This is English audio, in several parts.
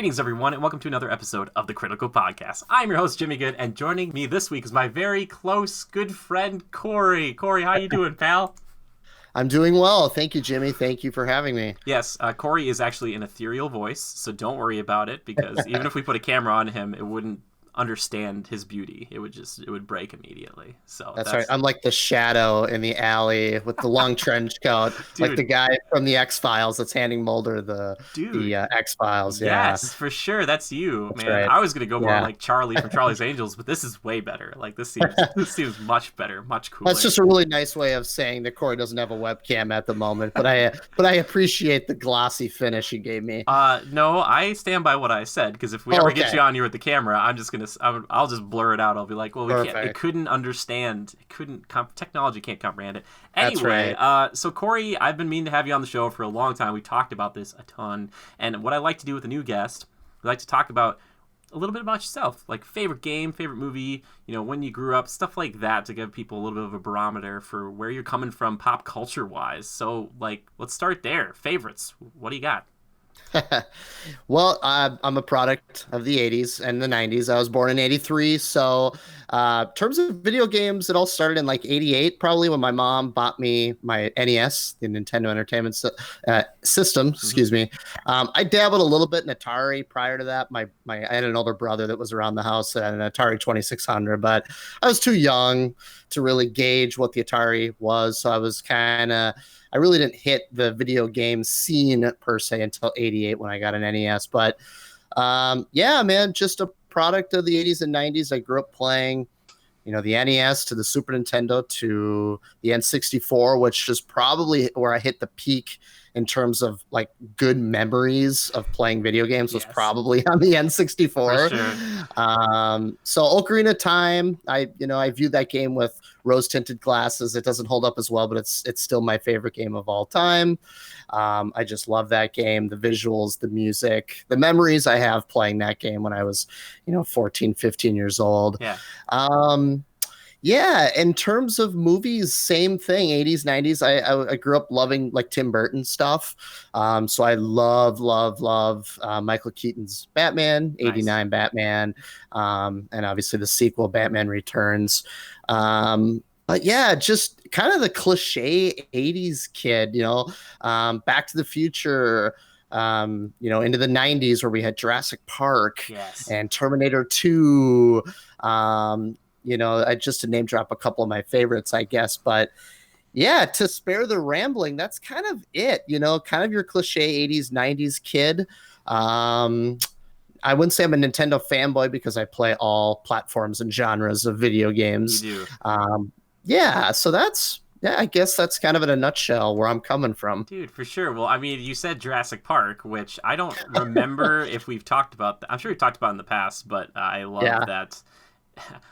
Greetings, everyone, and welcome to another episode of the Critical Podcast. I'm your host, Jimmy Good, and joining me this week is my very close, good friend, Cory. Cory, how you doing, pal? I'm doing well. Thank you, Jimmy. Thank you for having me. Yes, Cory is actually an ethereal voice, so don't worry about it, because even if we put a camera on him, it wouldn't understand his beauty. It would break immediately. So That's right. I'm like the shadow in the alley with the long trench coat, like the guy from the X-Files that's handing Mulder the X-Files. Yeah. Yes, for sure. That's you, That's man. right. I was gonna go more like Charlie from Charlie's Angels, but this is way better. Like this seems much better, much cooler. That's just a really nice way of saying that Cory doesn't have a webcam at the moment, but I appreciate the glossy finish you gave me. No, I stand by what I said, because if we ever get you on here with the camera, I'll just blur it out. I'll be like, well, it couldn't understand. Technology can't comprehend it. Anyway, right. So Cory, I've been meaning to have you on the show for a long time. We talked about this a ton. And what I like to do with a new guest, we like to talk about a little bit about yourself, like favorite game, favorite movie, when you grew up, stuff like that, to give people a little bit of a barometer for where you're coming from pop culture wise. So let's start there. Favorites. What do you got? Well, I'm a product of the 80s and the 90s. I was born in 83. So in terms of video games, it all started in 88, probably, when my mom bought me my NES, the Nintendo Entertainment System. Excuse me. I dabbled a little bit in Atari prior to that. I had an older brother that was around the house at an Atari 2600, but I was too young to really gauge what the Atari was. So I really didn't hit the video game scene per se until 88 when I got an NES. But yeah, man, just a product of the 80s and 90s. I grew up playing, the NES to the Super Nintendo to the N64, which is probably where I hit the peak in terms of good memories of playing video games. Was probably on the N64. For sure. So Ocarina of Time, I view that game with rose-tinted glasses. It doesn't hold up as well, but it's still my favorite game of all time. I just love that game, the visuals, the music, the memories I have playing that game when I was, 14, 15 years old. Yeah. Yeah, in terms of movies, same thing. 80s, 90s. I grew up loving Tim Burton stuff. So I love Michael Keaton's Batman, 89 Batman, and obviously the sequel, Batman Returns. But yeah, just kind of the cliche 80s kid, Back to the Future, into the 90s where we had Jurassic Park and Terminator 2. I just to name drop a couple of my favorites, I guess. But yeah, to spare the rambling, that's kind of it, kind of your cliche 80s, 90s kid. I wouldn't say I'm a Nintendo fanboy because I play all platforms and genres of video games. You do. I guess that's kind of in a nutshell where I'm coming from. Dude, for sure. Well, I mean, you said Jurassic Park, which I don't remember if we've talked about. I'm sure we've talked about in the past, but I love that.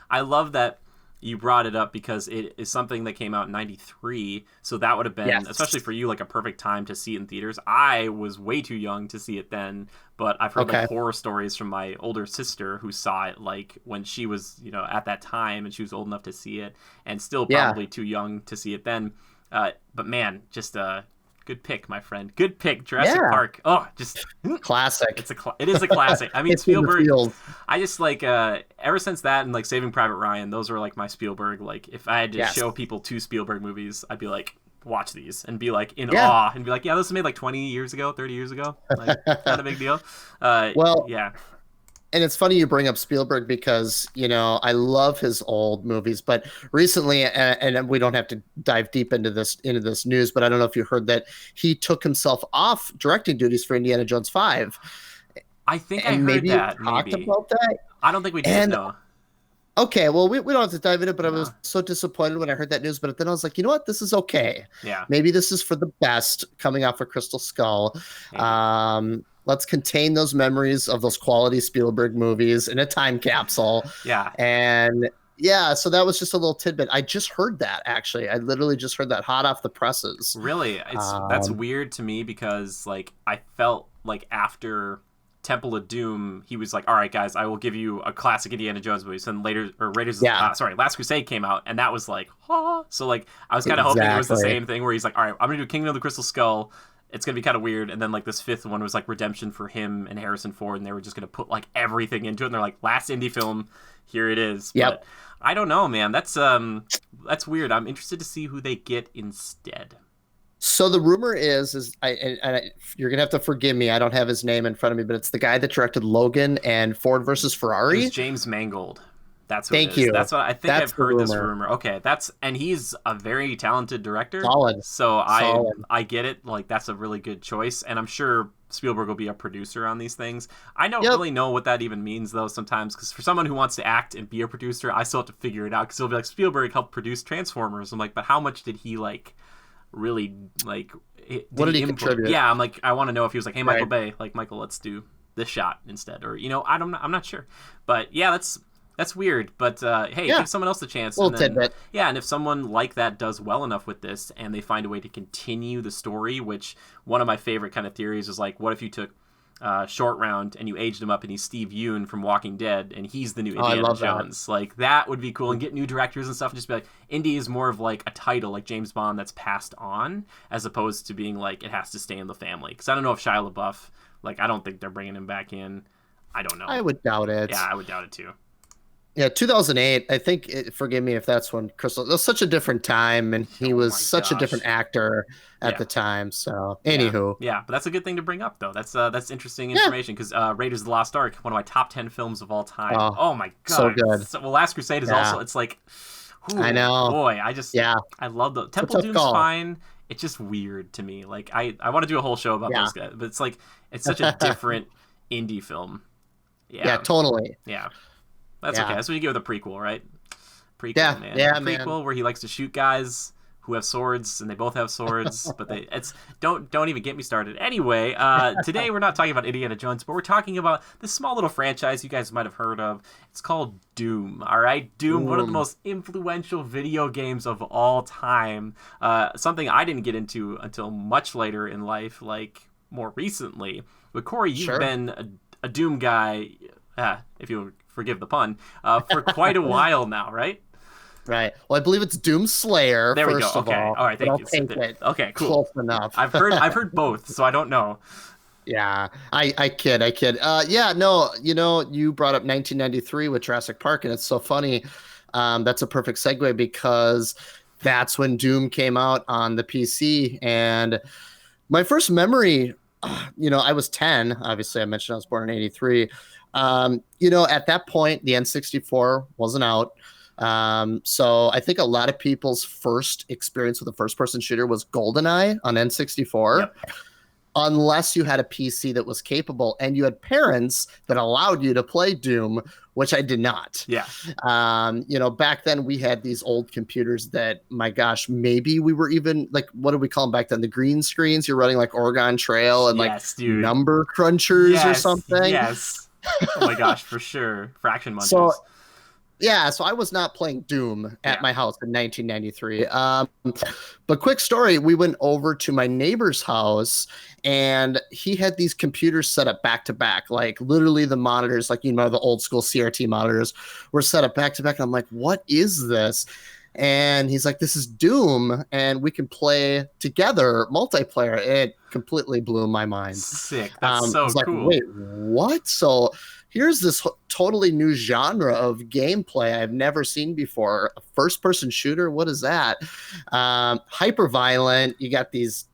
I love that you brought it up because it is something that came out in 93. So that would have been, especially for you, a perfect time to see it in theaters. I was way too young to see it then, but I've heard horror stories from my older sister who saw it when she was, at that time, and she was old enough to see it and still probably too young to see it then. But man, just good pick, my friend. Good pick, Jurassic Park. Oh, just classic. It is a classic. I mean, Spielberg. I just ever since that and Saving Private Ryan, those were my Spielberg. If I had to show people two Spielberg movies, I'd be like, watch these and be in awe and be like, yeah, this was made 20 years ago, 30 years ago. Not a big deal. Yeah. And it's funny you bring up Spielberg because, I love his old movies, but recently, and we don't have to dive deep into this news, but I don't know if you heard that he took himself off directing duties for Indiana Jones 5. I think I heard that. Talked about that. I don't think we did, no. Okay, well, we don't have to dive into it, but I was so disappointed when I heard that news. But then I was like, you know what? This is okay. Yeah. Maybe this is for the best coming off of Crystal Skull. Let's contain those memories of those quality Spielberg movies in a time capsule. Yeah. And yeah, so that was just a little tidbit. I just heard that, actually. I literally just heard that hot off the presses. Really? That's weird to me because, I felt after Temple of Doom, he was like, all right, guys, I will give you a classic Indiana Jones movie. So then Last Crusade came out, and that was So, I was kind of hoping it was the same thing where he's like, all right, I'm going to do Kingdom of the Crystal Skull. it's gonna be kind of weird. And then like this fifth one was like redemption for him and Harrison Ford, and they were just gonna put like everything into it. And they're like, last indie film, here it is. Yep. But I don't know, man. That's weird. I'm interested to see who they get instead. So the rumor is you're gonna have to forgive me. I don't have his name in front of me, but it's the guy that directed Logan and Ford versus Ferrari. It's James Mangold. That's what Thank it is. you. That's what I think. That's I've heard the this rumor. rumor. Okay, and he's a very talented director. Solid. So Solid. I get it. Like that's a really good choice, and I'm sure Spielberg will be a producer on these things. I don't really know what that even means though sometimes, because for someone who wants to act and be a producer, I still have to figure it out. Because he'll be like, Spielberg helped produce Transformers. I'm like, but how much did he like really like? What did he contribute? Yeah, I'm like, I want to know if he was like, hey, Michael Bay, like Michael, let's do this shot instead, or I'm not sure, but yeah, that's weird. But hey, give someone else a chance. Little tidbit. Yeah, and if someone like that does well enough with this, and they find a way to continue the story, which one of my favorite kind of theories is like, what if you took Short Round and you aged him up and he's Steve Yeun from Walking Dead and he's the new Indiana Jones. Like that would be cool, and get new directors and stuff and just be like, Indy is more of like a title like James Bond that's passed on, as opposed to being like it has to stay in the family. Because I don't know if Shia LaBeouf, like I don't think they're bringing him back in. I don't know. I would doubt it. Yeah, I would doubt it too. Yeah, 2008. I think. Forgive me if that's when Crystal. It was such a different time, and he was such a different actor at the time. So, anywho, yeah, but that's a good thing to bring up, though. That's interesting information, because Raiders of the Lost Ark, one of my top 10 films of all time. Oh my god, so good. Well, Last Crusade is also. It's like, I know, boy. I love the Temple Doom's fine. It's just weird to me. Like I want to do a whole show about those guys, but it's like it's such a different indie film. Yeah, totally. Yeah. That's okay. That's what you get with a prequel, right? Prequel, man. Yeah, prequel where he likes to shoot guys who have swords, and they both have swords, but don't even get me started. Anyway, today we're not talking about Indiana Jones, but we're talking about this small little franchise you guys might have heard of. It's called Doom. All right, Doom, one of the most influential video games of all time. Something I didn't get into until much later in life, like more recently. But Cory, you've been a Doom guy, if you forgive the pun, for quite a while now, right? Right. Well, I believe it's Doom Slayer. There we first go. Of Okay. all right. Thank you. Okay. Cool. Close enough. I've heard both, so I don't know. Yeah, I kid. Yeah, no, you brought up 1993 with Jurassic Park, and it's so funny. That's a perfect segue, because that's when Doom came out on the PC, and my first memory, I was 10. Obviously, I mentioned I was born in 83. At that point, the N64 wasn't out. So I think a lot of people's first experience with a first-person shooter was GoldenEye on N64. Yep. Unless you had a PC that was capable and you had parents that allowed you to play Doom, which I did not. Yeah. Back then we had these old computers that, my gosh, maybe we were even like, what did we call them back then? The green screens. You're running like Oregon Trail and number crunchers or something. Yes. Oh my gosh, for sure. Fraction munchers. So I was not playing Doom at my house in 1993. But quick story, we went over to my neighbor's house, and he had these computers set up back to back, like literally the monitors, like, the old school CRT monitors were set up back to back. And I'm like, what is this? And he's like, this is Doom, and we can play together multiplayer. It completely blew my mind. Sick. That's so cool. Wait, what? So here's this totally new genre of gameplay I've never seen before. A first-person shooter? What is that? Hyper-violent. You got these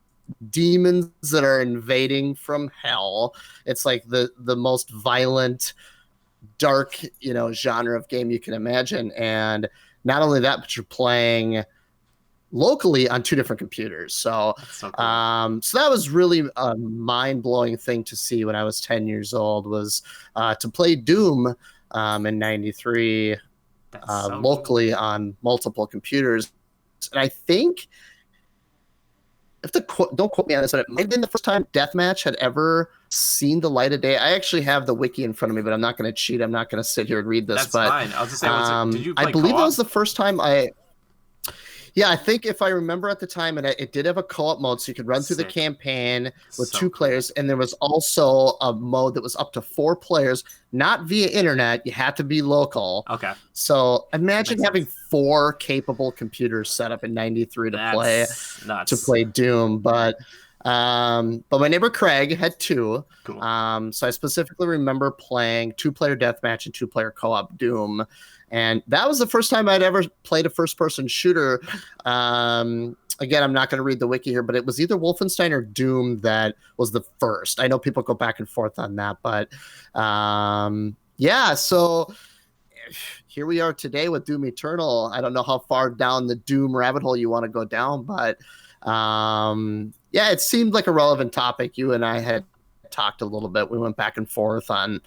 demons that are invading from hell. It's like the most violent, dark, genre of game you can imagine. And not only that, but you're playing locally on two different computers. So, so that was really a mind-blowing thing to see when I was 10 years old, was to play Doom in 93 locally on multiple computers. And I think, don't quote me on this, but it might have been the first time Deathmatch had ever seen the light of day. I actually have the wiki in front of me, but I'm not going to cheat. I'm not going to sit here and read this. That's fine. I was just saying, did you play I believe co-op? that was the first time I think if I remember at the time, and it did have a co-op mode, so you could run through the campaign with two players, and there was also a mode that was up to 4 players, not via internet. You had to be local. Okay. So imagine having 4 capable computers set up in 93 to play Doom. But But my neighbor Craig had two. Cool. So I specifically remember playing 2-player deathmatch and 2-player co-op Doom. And that was the first time I'd ever played a first-person shooter. Again, I'm not going to read the wiki here, but it was either Wolfenstein or Doom that was the first. I know people go back and forth on that, but yeah, so here we are today with Doom Eternal. I don't know how far down the Doom rabbit hole you want to go down, but yeah, it seemed like a relevant topic. You and I had talked a little bit. We went back and forth on,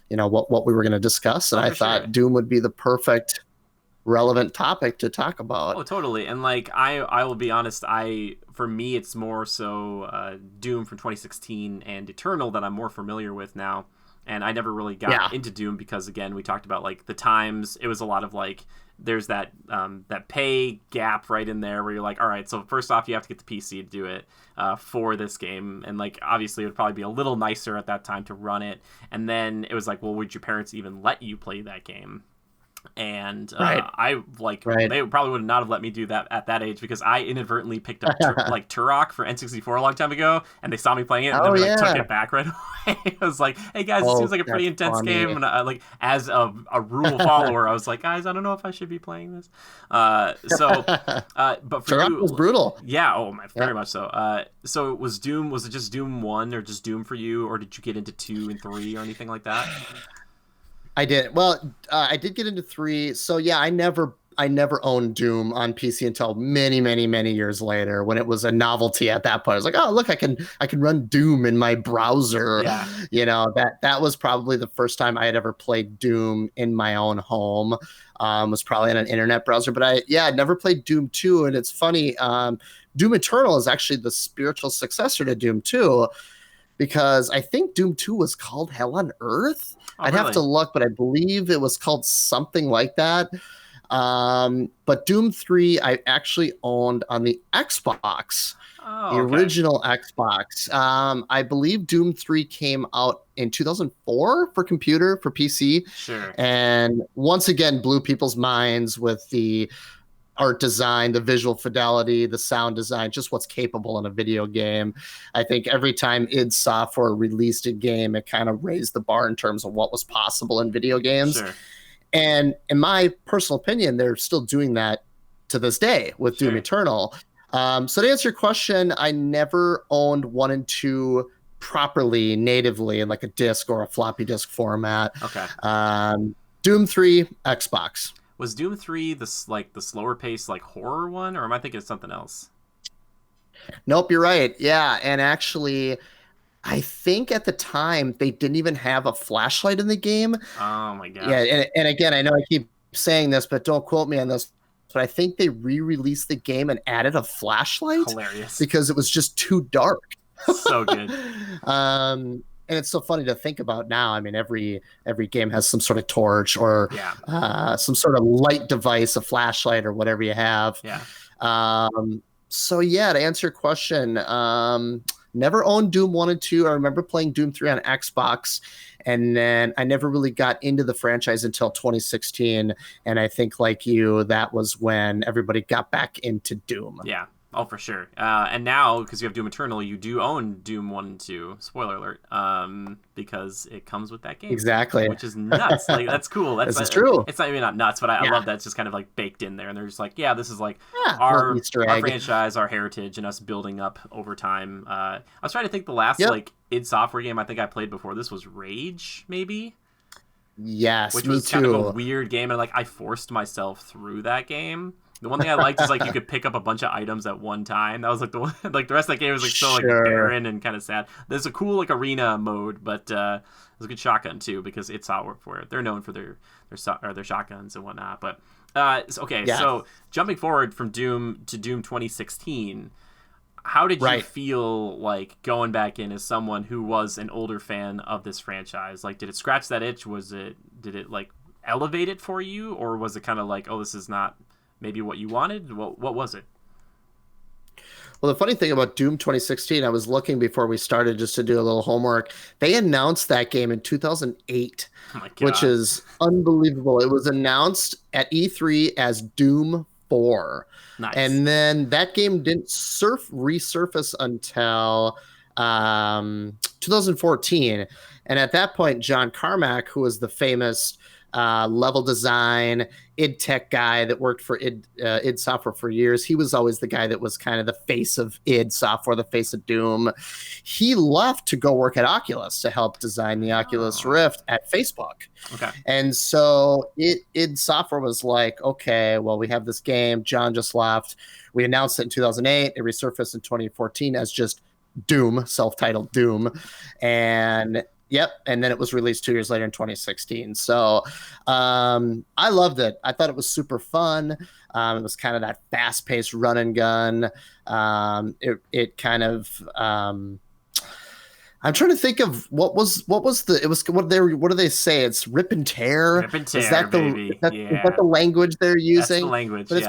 what we were going to discuss, and I thought Doom would be the perfect relevant topic to talk about. Oh, totally. And like I will be honest, for me it's more so Doom from 2016 and Eternal that I'm more familiar with now. And I never really got into Doom because, again, we talked about like the times. It was a lot of like there's that pay gap right in there where you're like, all right, so first off you have to get the PC to do it for this game, and like obviously it would probably be a little nicer at that time to run it. And then it was like, well, would your parents even let you play that game? And I they probably would not have let me do that at that age because I inadvertently picked up like Turok for N64 a long time ago, and they saw me playing it and then took it back right away. I was like, hey guys, it seems like a pretty intense game, and I, like as a rule follower, I was like, guys, I don't know if I should be playing this. But for Turok you, was brutal. Yeah, very much so. So was it just Doom 1 or just Doom for you, or did you get into 2 and 3 or anything like that? I did. Well, I did get into 3. So yeah, I never owned Doom on PC until many, many, many years later when it was a novelty at that point. I was like, oh, look, I can run Doom in my browser. Yeah. That was probably the first time I had ever played Doom in my own home. Was probably in an internet browser, but I never played Doom 2. And it's funny, Doom Eternal is actually the spiritual successor to Doom 2 because I think Doom 2 was called Hell on Earth. I'd have to look, but I believe it was called something like that. But Doom 3, I actually owned on the Xbox, the original Xbox. I believe Doom 3 came out in 2004 for computer, for PC. Sure. And once again, blew people's minds with the art design, the visual fidelity, the sound design, just what's capable in a video game. I think every time id Software released a game, it kind of raised the bar in terms of what was possible in video games. Sure. And in my personal opinion, they're still doing that to this day with Doom Eternal. So to answer your question, I never owned 1 and 2 properly, natively in like a disc or a floppy disk format. Okay. Doom 3, Xbox. Was Doom 3 the slower paced like horror one, or am I thinking of something else? Nope, you're right. Yeah, and actually, I think at the time they didn't even have a flashlight in the game. Oh my god. Yeah, and again, I know I keep saying this, but don't quote me on this. But I think they re-released the game and added a flashlight. Hilarious. Because it was just too dark. So good. And it's so funny to think about now. I mean, every game has some sort of torch or some sort of light device, a flashlight or whatever you have. Yeah. So yeah, to answer your question, never owned Doom 1 and 2. I remember playing Doom 3 on Xbox, and then I never really got into the franchise until 2016. And I think, like you, that was when everybody got back into Doom. Yeah. Oh, for sure. And now, because you have Doom Eternal, you do own Doom 1 and 2. Spoiler alert. Because it comes with that game. Exactly. Which is nuts. Like, that's cool. This is true. It's not even not nuts, but I love that it's just kind of like baked in there. And they're just like, yeah, this is like our franchise, our heritage, and us building up over time. I was trying to think the last like id Software game I think I played before this was Rage, maybe? Yes, which was kind of a weird game, and like I forced myself through that game. The one thing I liked is like you could pick up a bunch of items at one time. That was like the one, like the rest of that game was like so like barren and kind of sad. There's a cool like arena mode, but there's a good shotgun too because id Software they're known for their shotguns and whatnot. But so jumping forward from Doom to Doom 2016, how did you feel like going back in as someone who was an older fan of this franchise? Like, did it scratch that itch? Did it like elevate it for you, or was it kind of like, oh, this is not maybe what you wanted? What was it? Well, the funny thing about Doom 2016, I was looking before we started just to do a little homework. They announced that game in 2008, which is unbelievable. It was announced at E3 as Doom 4. Nice. And then that game didn't resurface until 2014. And at that point, John Carmack, who was the famous level design id Tech guy that worked for id Software for years, he was always the guy that was kind of the face of id Software, the face of Doom. He left to go work at Oculus to help design the Oculus Rift at Facebook. Okay. And so id Software was like, okay, well, we have this game. John just left. We announced it in 2008. It resurfaced in 2014 as just Doom, self-titled Doom. And yep. And then it was released 2 years later in 2016. So I loved it. I thought it was super fun. It was kind of that fast-paced run and gun. It kind of I'm trying to think of what do they say? It's rip and tear. Rip and tear, is that baby. Is that the language they're using? That's the language. But it's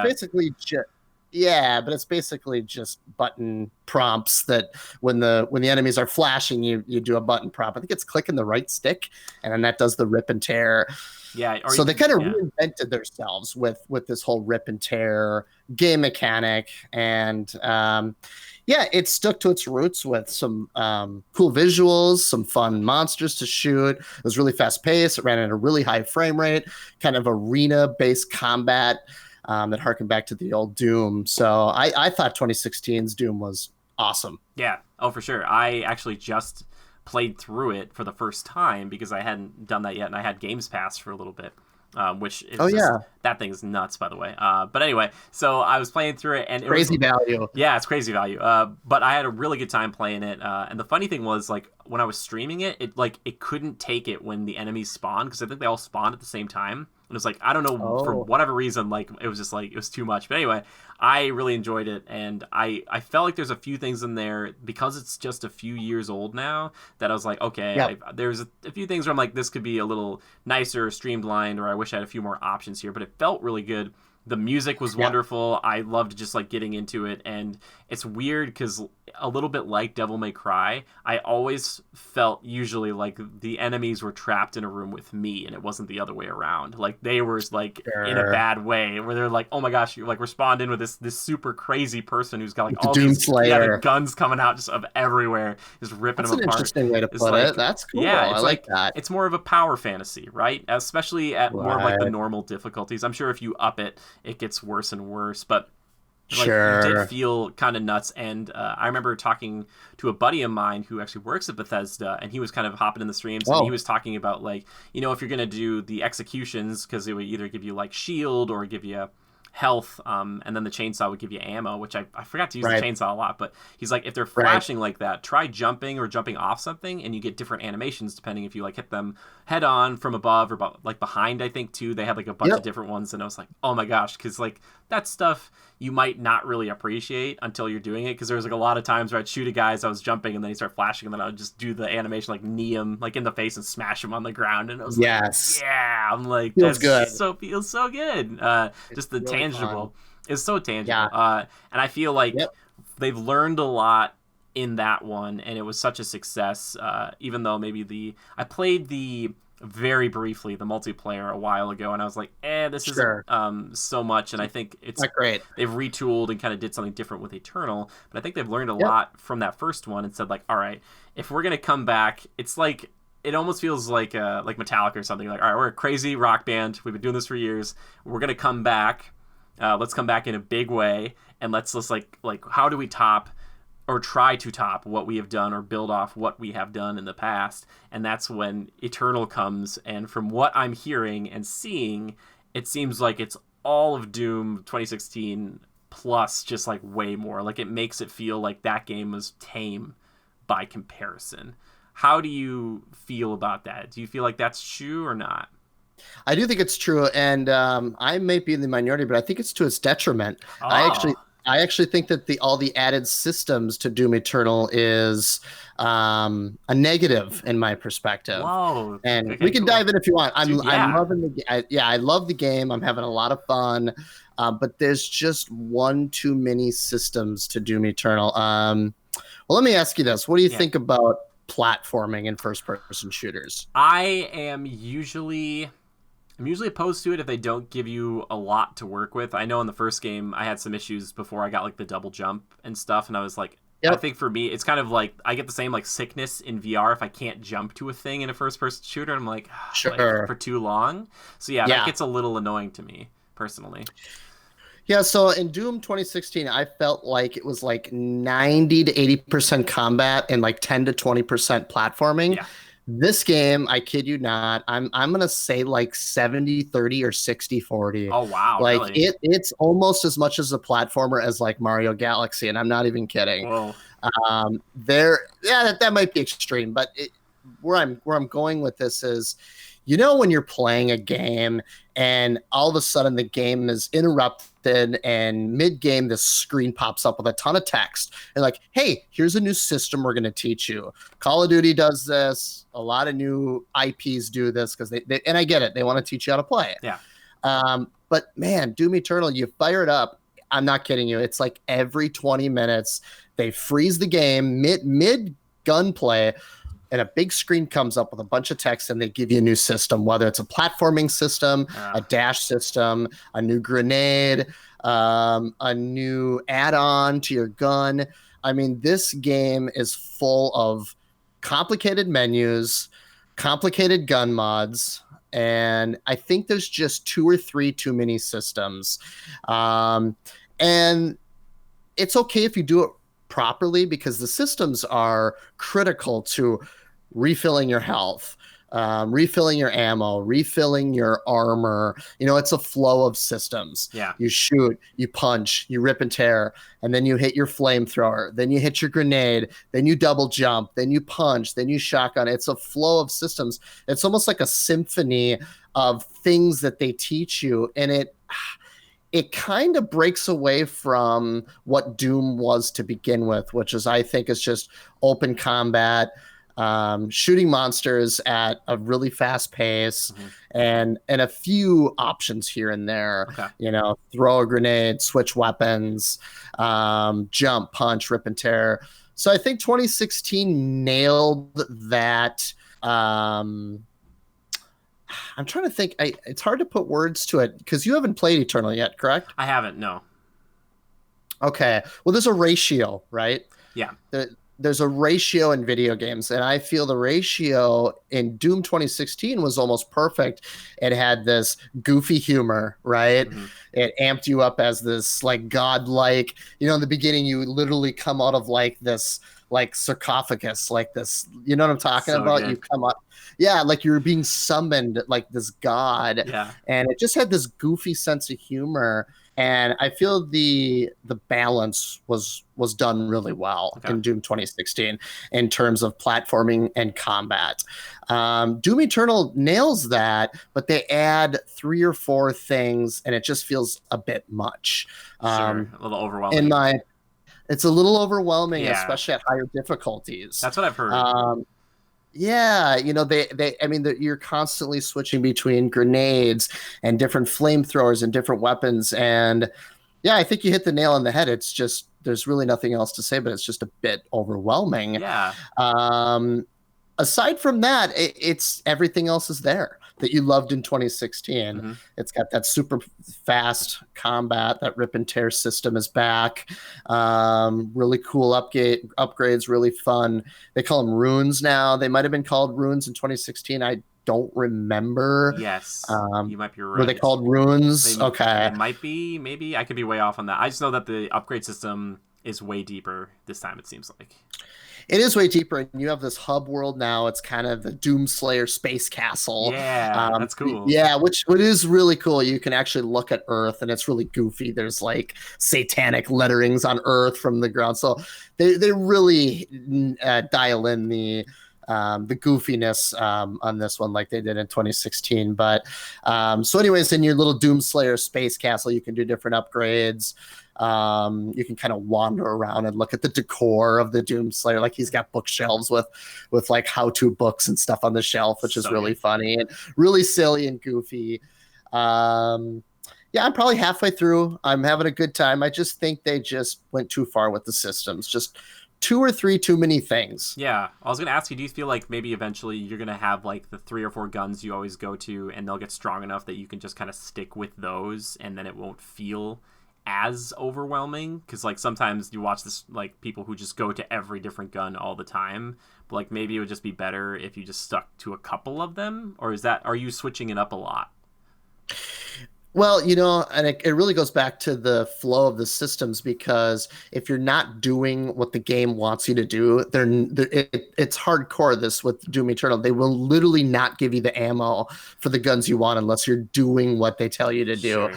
basically just button prompts that when the enemies are flashing, you do a button prompt. I think it's clicking the right stick, and then that does the rip and tear. Yeah. So they kind of reinvented themselves with this whole rip and tear game mechanic, and it stuck to its roots with some cool visuals, some fun monsters to shoot. It was really fast paced. It ran at a really high frame rate, kind of arena based combat. That harkened back to the old Doom. So I thought 2016's Doom was awesome. Yeah. Oh, for sure. I actually just played through it for the first time because I hadn't done that yet, and I had Games Pass for a little bit, which is that thing is nuts, by the way. But anyway, so I was playing through it, and crazy value. Yeah, it's crazy value. But I had a really good time playing it. And the funny thing was, like, when I was streaming it, it couldn't take it when the enemies spawned, because I think they all spawned at the same time. And it's like, I don't know, for whatever reason, like, it was just like, it was too much. But anyway, I really enjoyed it. And I felt like there's a few things in there, because it's just a few years old now, that I was like, okay, there's a few things where I'm like, this could be a little nicer, streamlined, or I wish I had a few more options here. But it felt really good. The music was wonderful. I loved just like getting into it. And it's weird because a little bit like Devil May Cry, I always felt usually like the enemies were trapped in a room with me, and it wasn't the other way around. Like they were like in a bad way, where they're like, oh my gosh, you're like, we're spawned in with this super crazy person who's got like all these the guns coming out just of everywhere, just ripping them apart. That's an interesting way to put it. That's cool. Yeah, I like that. It's more of a power fantasy, right? Especially at more of like the normal difficulties. I'm sure if you up it, it gets worse and worse, but like, it did feel kind of nuts. And I remember talking to a buddy of mine who actually works at Bethesda, and he was kind of hopping in the streams, and he was talking about, like, you know, if you're going to do the executions, because it would either give you like shield or give you health, and then the chainsaw would give you ammo, which I forgot to use the chainsaw a lot, but he's like, if they're flashing like that, try jumping or jumping off something, and you get different animations depending if you like hit them head on, from above, or like behind. I think too they had like a bunch of different ones, and I was like, oh my gosh, because like that stuff you might not really appreciate until you're doing it, because there was like a lot of times where I'd shoot a guy as I was jumping, and then he'd start flashing, and then I would just do the animation, like knee him like in the face and smash him on the ground, and I was like, yeah, I'm like, feels good. Feels so good. Just the really tangible is so tangible. And I feel like they've learned a lot in that one, and it was such a success. Even though maybe I played very briefly the multiplayer a while ago, and I was like, this isn't so much. And I think it's not great. They've retooled and kind of did something different with Eternal, but I think they've learned a lot from that first one, and said like, all right, if we're gonna come back, it's like, it almost feels like Metallica or something. Like, all right, we're a crazy rock band, we've been doing this for years, we're gonna come back, let's come back in a big way, and let's like how do we top or try to top what we have done, or build off what we have done in the past. And that's when Eternal comes, and from what I'm hearing and seeing, it seems like it's all of Doom 2016 plus just like way more. Like, it makes it feel like that game was tame by comparison. How do you feel about that? Do you feel like that's true or not? I do think it's true, and I may be in the minority, but I think it's to its detriment. I actually think that all the added systems to Doom Eternal is a negative in my perspective. Whoa! And we can dive in if you want. I'm loving I love the game. I'm having a lot of fun, but there's just one too many systems to Doom Eternal. Well, let me ask you this: what do you think about platforming in first-person shooters? I am usually I'm usually opposed to it if they don't give you a lot to work with. I know in the first game I had some issues before I got like the double jump and stuff, and I was like, I Yep. think for me it's kind of like I get the same like sickness in VR if I can't jump to a thing in a first person shooter. I'm like, like for Sure. too long. So yeah, that Yeah. gets a little annoying to me personally. Yeah, so in Doom 2016, I felt like it was like 90 to 80% combat and like 10 to 20% platforming. Yeah. This game, I kid you not, I'm gonna say like 70-30 or 60-40. Oh wow, Like really? it's almost as much as a platformer as like Mario Galaxy, and I'm not even kidding. Whoa. Yeah, that might be extreme, but where I'm going with this is, when you're playing a game and all of a sudden the game is interrupted and mid-game this screen pops up with a ton of text and like, hey, here's a new system we're going to teach you. Call of Duty does this. A lot of new IPs do this because they and I get it. They want to teach you how to play it. Yeah. But man, Doom Eternal, you fire it up. I'm not kidding you. It's like every 20 minutes they freeze the game mid gunplay, and a big screen comes up with a bunch of text, and they give you a new system, whether it's a platforming system, a dash system, a new grenade, a new add-on to your gun. I mean, this game is full of complicated menus, complicated gun mods, and I think there's just 2 or 3 too many systems. And it's okay if you do it properly, because the systems are critical to refilling your health, refilling your ammo, refilling your armor. It's a flow of systems. Yeah. You shoot, you punch, you rip and tear, and then you hit your flamethrower, then you hit your grenade, then you double jump, then you punch, then you shotgun. It's a flow of systems. It's almost like a symphony of things that they teach you, and it kind of breaks away from what Doom was to begin with, which is, I think, is just open combat, shooting monsters at a really fast pace, and a few options here and there. Okay. Throw a grenade, switch weapons, jump, punch, rip and tear. So I think 2016 nailed that. I'm trying to think. It's hard to put words to it because you haven't played Eternal yet, correct? I haven't, no. Okay. Well, there's a ratio, right? Yeah. There's a ratio in video games, and I feel the ratio in Doom 2016 was almost perfect. It had this goofy humor, right? Mm-hmm. It amped you up as this like godlike. In the beginning, you literally come out of like this like sarcophagus, like this. You know what I'm talking about? Good. You come up, yeah, like you're being summoned like this god. Yeah. And it just had this goofy sense of humor. And I feel the balance was done really well in Doom 2016 in terms of platforming and combat. Doom Eternal nails that, but they add 3 or 4 things, and it just feels a bit much. Sure. A little overwhelming. It's a little overwhelming, Yeah. especially at higher difficulties. That's what I've heard. Yeah, you're constantly switching between grenades and different flamethrowers and different weapons. And yeah, I think you hit the nail on the head. It's just, there's really nothing else to say, but it's just a bit overwhelming. Yeah. Aside from that, it's everything else is there that you loved in 2016. Mm-hmm. It's got that super fast combat. That rip and tear system is back. Really cool upgrades, really fun. They call them runes now. They might have been called runes in 2016. I don't remember. Yes, you might be right. Were they called runes? Okay. It might be. Maybe I could be way off on that. I just know that the upgrade system is way deeper this time, it seems like. It is way deeper, and you have this hub world now. It's kind of the Doomslayer space castle. Yeah, that's cool. Yeah, which is really cool. You can actually look at Earth, and it's really goofy. There's like satanic letterings on Earth from the ground. So they really dial in the goofiness on this one like they did in 2016. But so anyways, in your little Doomslayer space castle, you can do different upgrades. You can kind of wander around and look at the decor of the Doomslayer. Like he's got bookshelves with like how-to books and stuff on the shelf, which is really funny and really silly and goofy. Yeah, I'm probably halfway through. I'm having a good time. I just think they just went too far with the systems. Just two or three too many things. Yeah, I was gonna ask you, do you feel like maybe eventually you're gonna have like the 3 or 4 guns you always go to, and they'll get strong enough that you can just kind of stick with those, and then it won't feel as overwhelming? Because like sometimes you watch this like people who just go to every different gun all the time, but like maybe it would just be better if you just stuck to a couple of them, or are you switching it up a lot? Well, and it really goes back to the flow of the systems, because if you're not doing what the game wants you to do, it's hardcore this with Doom Eternal. They will literally not give you the ammo for the guns you want unless you're doing what they tell you to do. Sure.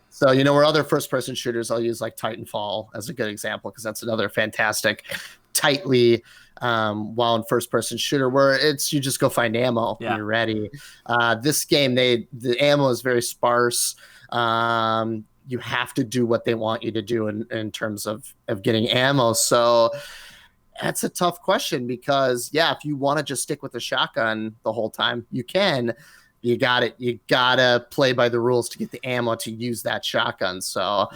So, where other first-person shooters, I'll use like Titanfall as a good example, because that's another fantastic, tightly wound first-person shooter where you just go find ammo when you're ready. This game, the ammo is very sparse. You have to do what they want you to do in terms of getting ammo. So that's a tough question, because if you want to just stick with the shotgun the whole time, you can. You gotta play by the rules to get the ammo to use that shotgun. So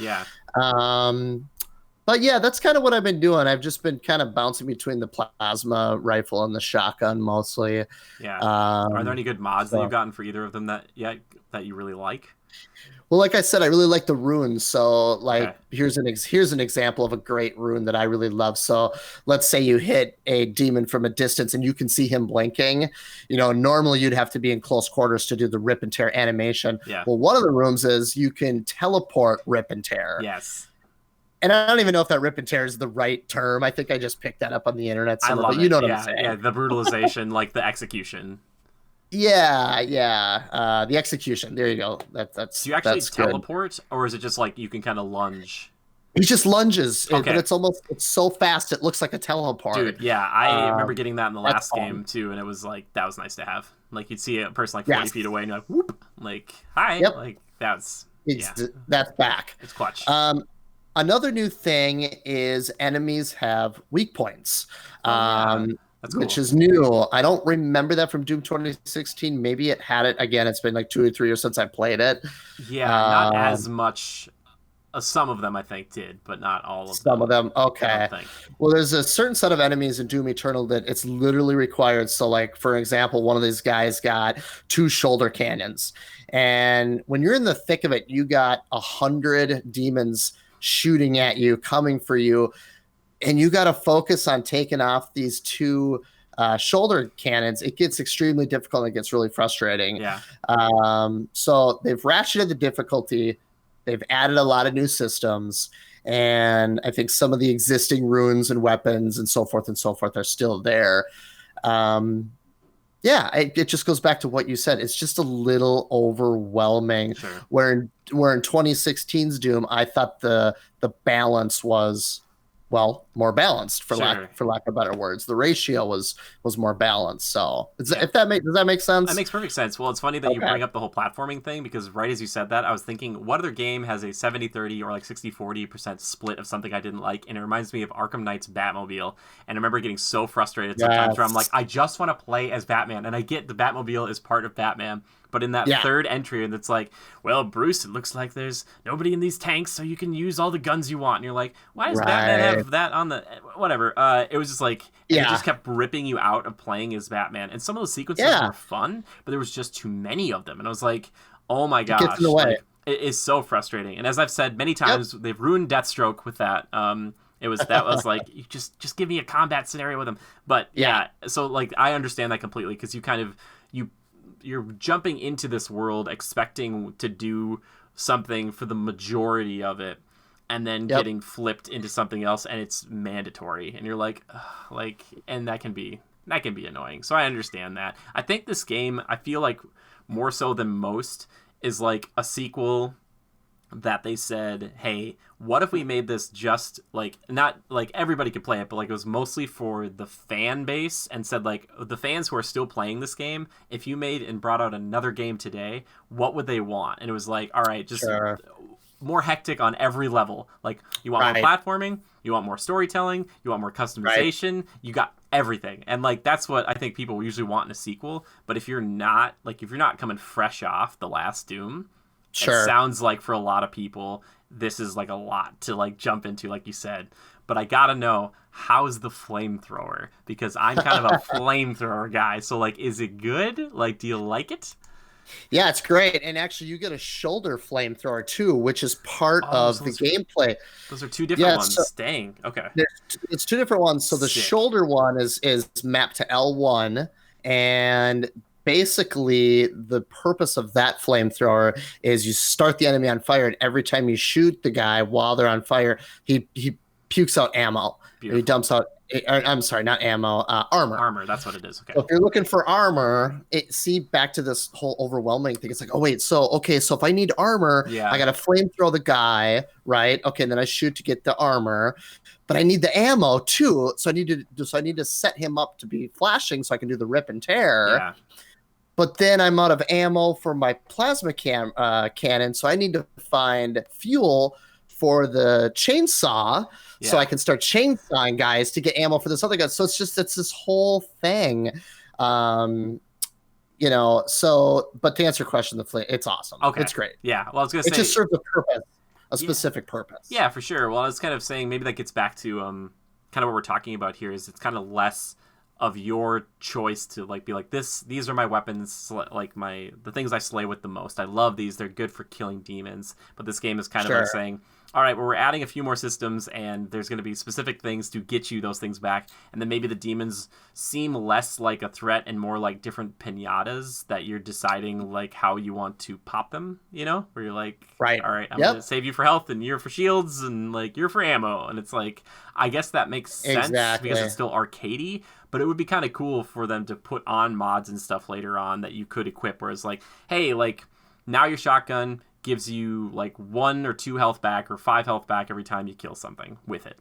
but yeah, that's kind of what I've been doing. I've just been kind of bouncing between the plasma rifle and the shotgun mostly. Yeah. Are there any good mods that you've gotten for either of them that you really like? Well, like I said, I really like the runes. So, like, here's an example of a great rune that I really love. So, let's say you hit a demon from a distance and you can see him blinking. Normally you'd have to be in close quarters to do the rip and tear animation. Yeah. Well, one of the runes is you can teleport rip and tear. Yes. And I don't even know if that rip and tear is the right term. I think I just picked that up on the internet somewhere. I love but you know it. what I'm saying. Yeah, the brutalization, like the execution. Yeah. The execution. There you go. That's. Do you actually teleport, good. or is it just like you can kind of lunge? He just lunges, but it's so fast it looks like a teleport. Dude, yeah, I remember getting that in the last game too, and it was like that was nice to have. Like you'd see a person like 40 feet away, and you're like, whoop, like hi, like that's back. It's clutch. Another new thing is enemies have weak points. That's cool. Which is new. I don't remember that from Doom 2016. Maybe it had it again. It's been like 2 or 3 years since I played it. Yeah, not as much. Some of them I think did, but not all of them. Some of them, okay. Well, there's a certain set of enemies in Doom Eternal that it's literally required. So, like, for example, one of these guys got 2 shoulder cannons. And when you're in the thick of it, you got 100 demons shooting at you, coming for you. And you got to focus on taking off these 2 shoulder cannons. It gets extremely difficult. And it gets really frustrating. Yeah. So they've ratcheted the difficulty. They've added a lot of new systems. And I think some of the existing runes and weapons and so forth are still there. It just goes back to what you said. It's just a little overwhelming. Sure. Where in 2016's Doom, I thought the balance was more balanced for lack of better words. The ratio was more balanced. So does that make sense? That makes perfect sense. Well, it's funny that you bring up the whole platforming thing, because right as you said that, I was thinking, what other game has a 70-30 or like 60-40% split of something I didn't like? And it reminds me of Arkham Knight's Batmobile. And I remember getting so frustrated sometimes where I'm like, I just want to play as Batman, and I get the Batmobile is part of Batman. But in that third entry, and it's like, well, Bruce, it looks like there's nobody in these tanks, so you can use all the guns you want. And you're like, why does Batman have that on the... Whatever. It was just like, it just kept ripping you out of playing as Batman. And some of those sequences were fun, but there was just too many of them. And I was like, oh my gosh. It gets in the way. Like, it is so frustrating. And as I've said many times, they've ruined Deathstroke with that. That was like, you just give me a combat scenario with him. But so like I understand that completely, because you're jumping into this world expecting to do something for the majority of it, and then getting flipped into something else, and it's mandatory, and you're like, and that can be annoying. So I understand that. I think this game, I feel like more so than most, is like a sequel that they said, hey, what if we made this just like, not like everybody could play it, but like it was mostly for the fan base, and said like, the fans who are still playing this game, if you made and brought out another game today, what would they want? And it was like, all right, just more hectic on every level. Like, you want more platforming, you want more storytelling, you want more customization, you got everything. And like, that's what I think people usually want in a sequel. But if you're not coming fresh off the last Doom, it sounds like for a lot of people, this is like a lot to like jump into, like you said. but I gotta know, how's the flamethrower? Because I'm kind of a flamethrower guy. So like, is it good? Like, do you like it? Yeah, it's great. And actually, you get a shoulder flamethrower too, which is part of So the gameplay. those are two different Yeah, ones. Dang. Okay. it's two different ones. So the Sick. shoulder one is mapped to L1, and basically the purpose of that flamethrower is you start the enemy on fire, and every time you shoot the guy while they're on fire, he pukes out ammo. Or he dumps out. I'm sorry, not ammo, armor. Armor, that's what it is. Okay. So if you're looking for armor, see back to this whole overwhelming thing. It's like, oh wait, so if I need armor, I gotta flamethrow the guy, right? Okay, and then I shoot to get the armor, but I need the ammo too. So I need to set him up to be flashing so I can do the rip and tear. Yeah. But then I'm out of ammo for my plasma cannon, so I need to find fuel for the chainsaw, so I can start chainsawing guys to get ammo for this other guy. So it's this whole thing. But to answer your question, it's awesome. Okay. It's great. Yeah. Well, I was gonna say it just serves a purpose, a specific purpose. Yeah, for sure. Well, I was kind of saying maybe that gets back to kind of what we're talking about here is it's kind of less of your choice to like be like these are my weapons, like the things I slay with the most. I love these. They're good for killing demons. But this game is kind of like saying, all right, well, we're adding a few more systems, and there's going to be specific things to get you those things back. And then maybe the demons seem less like a threat and more like different piñatas that you're deciding like how you want to pop them, where you're like, right, all right, I'm going to save you for health, and you're for shields, and like you're for ammo. And it's like, I guess that makes sense because it's still arcadey, but it would be kind of cool for them to put on mods and stuff later on that you could equip, where it's like, hey, like now your shotgun gives you like 1 or 2 health back or 5 health back every time you kill something with it,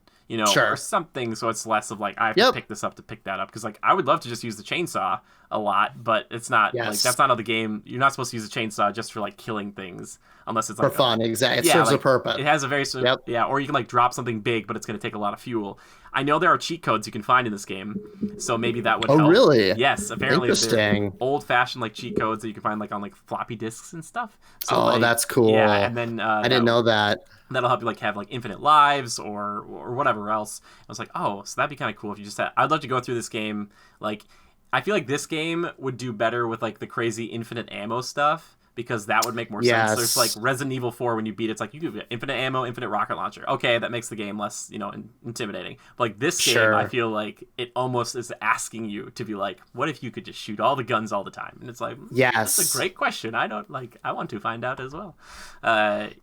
or something. So it's less of like, I have to pick this up to pick that up. Cause like, I would love to just use the chainsaw a lot, but it's not like, that's not how the game, you're not supposed to use a chainsaw just for like killing things unless it's like for fun. Exactly. It serves a purpose. It has a very, or you can like drop something big, but it's going to take a lot of fuel. I know there are cheat codes you can find in this game, so maybe that would help. Oh, really? Yes, apparently they're old-fashioned like cheat codes that you can find like on like floppy disks and stuff. So, that's cool. Yeah, and then I didn't know that. That'll help you like have like infinite lives or whatever else. I was like, oh, so that'd be kind of cool if you just had. I'd love to go through this game. Like, I feel like this game would do better with like the crazy infinite ammo stuff, because that would make more sense. There's like Resident Evil 4 when you beat it, it's like you do infinite ammo, infinite rocket launcher. Okay, that makes the game less, intimidating. But like this game, I feel like it almost is asking you to be like, what if you could just shoot all the guns all the time? And it's like, that's a great question. I want to find out as well. At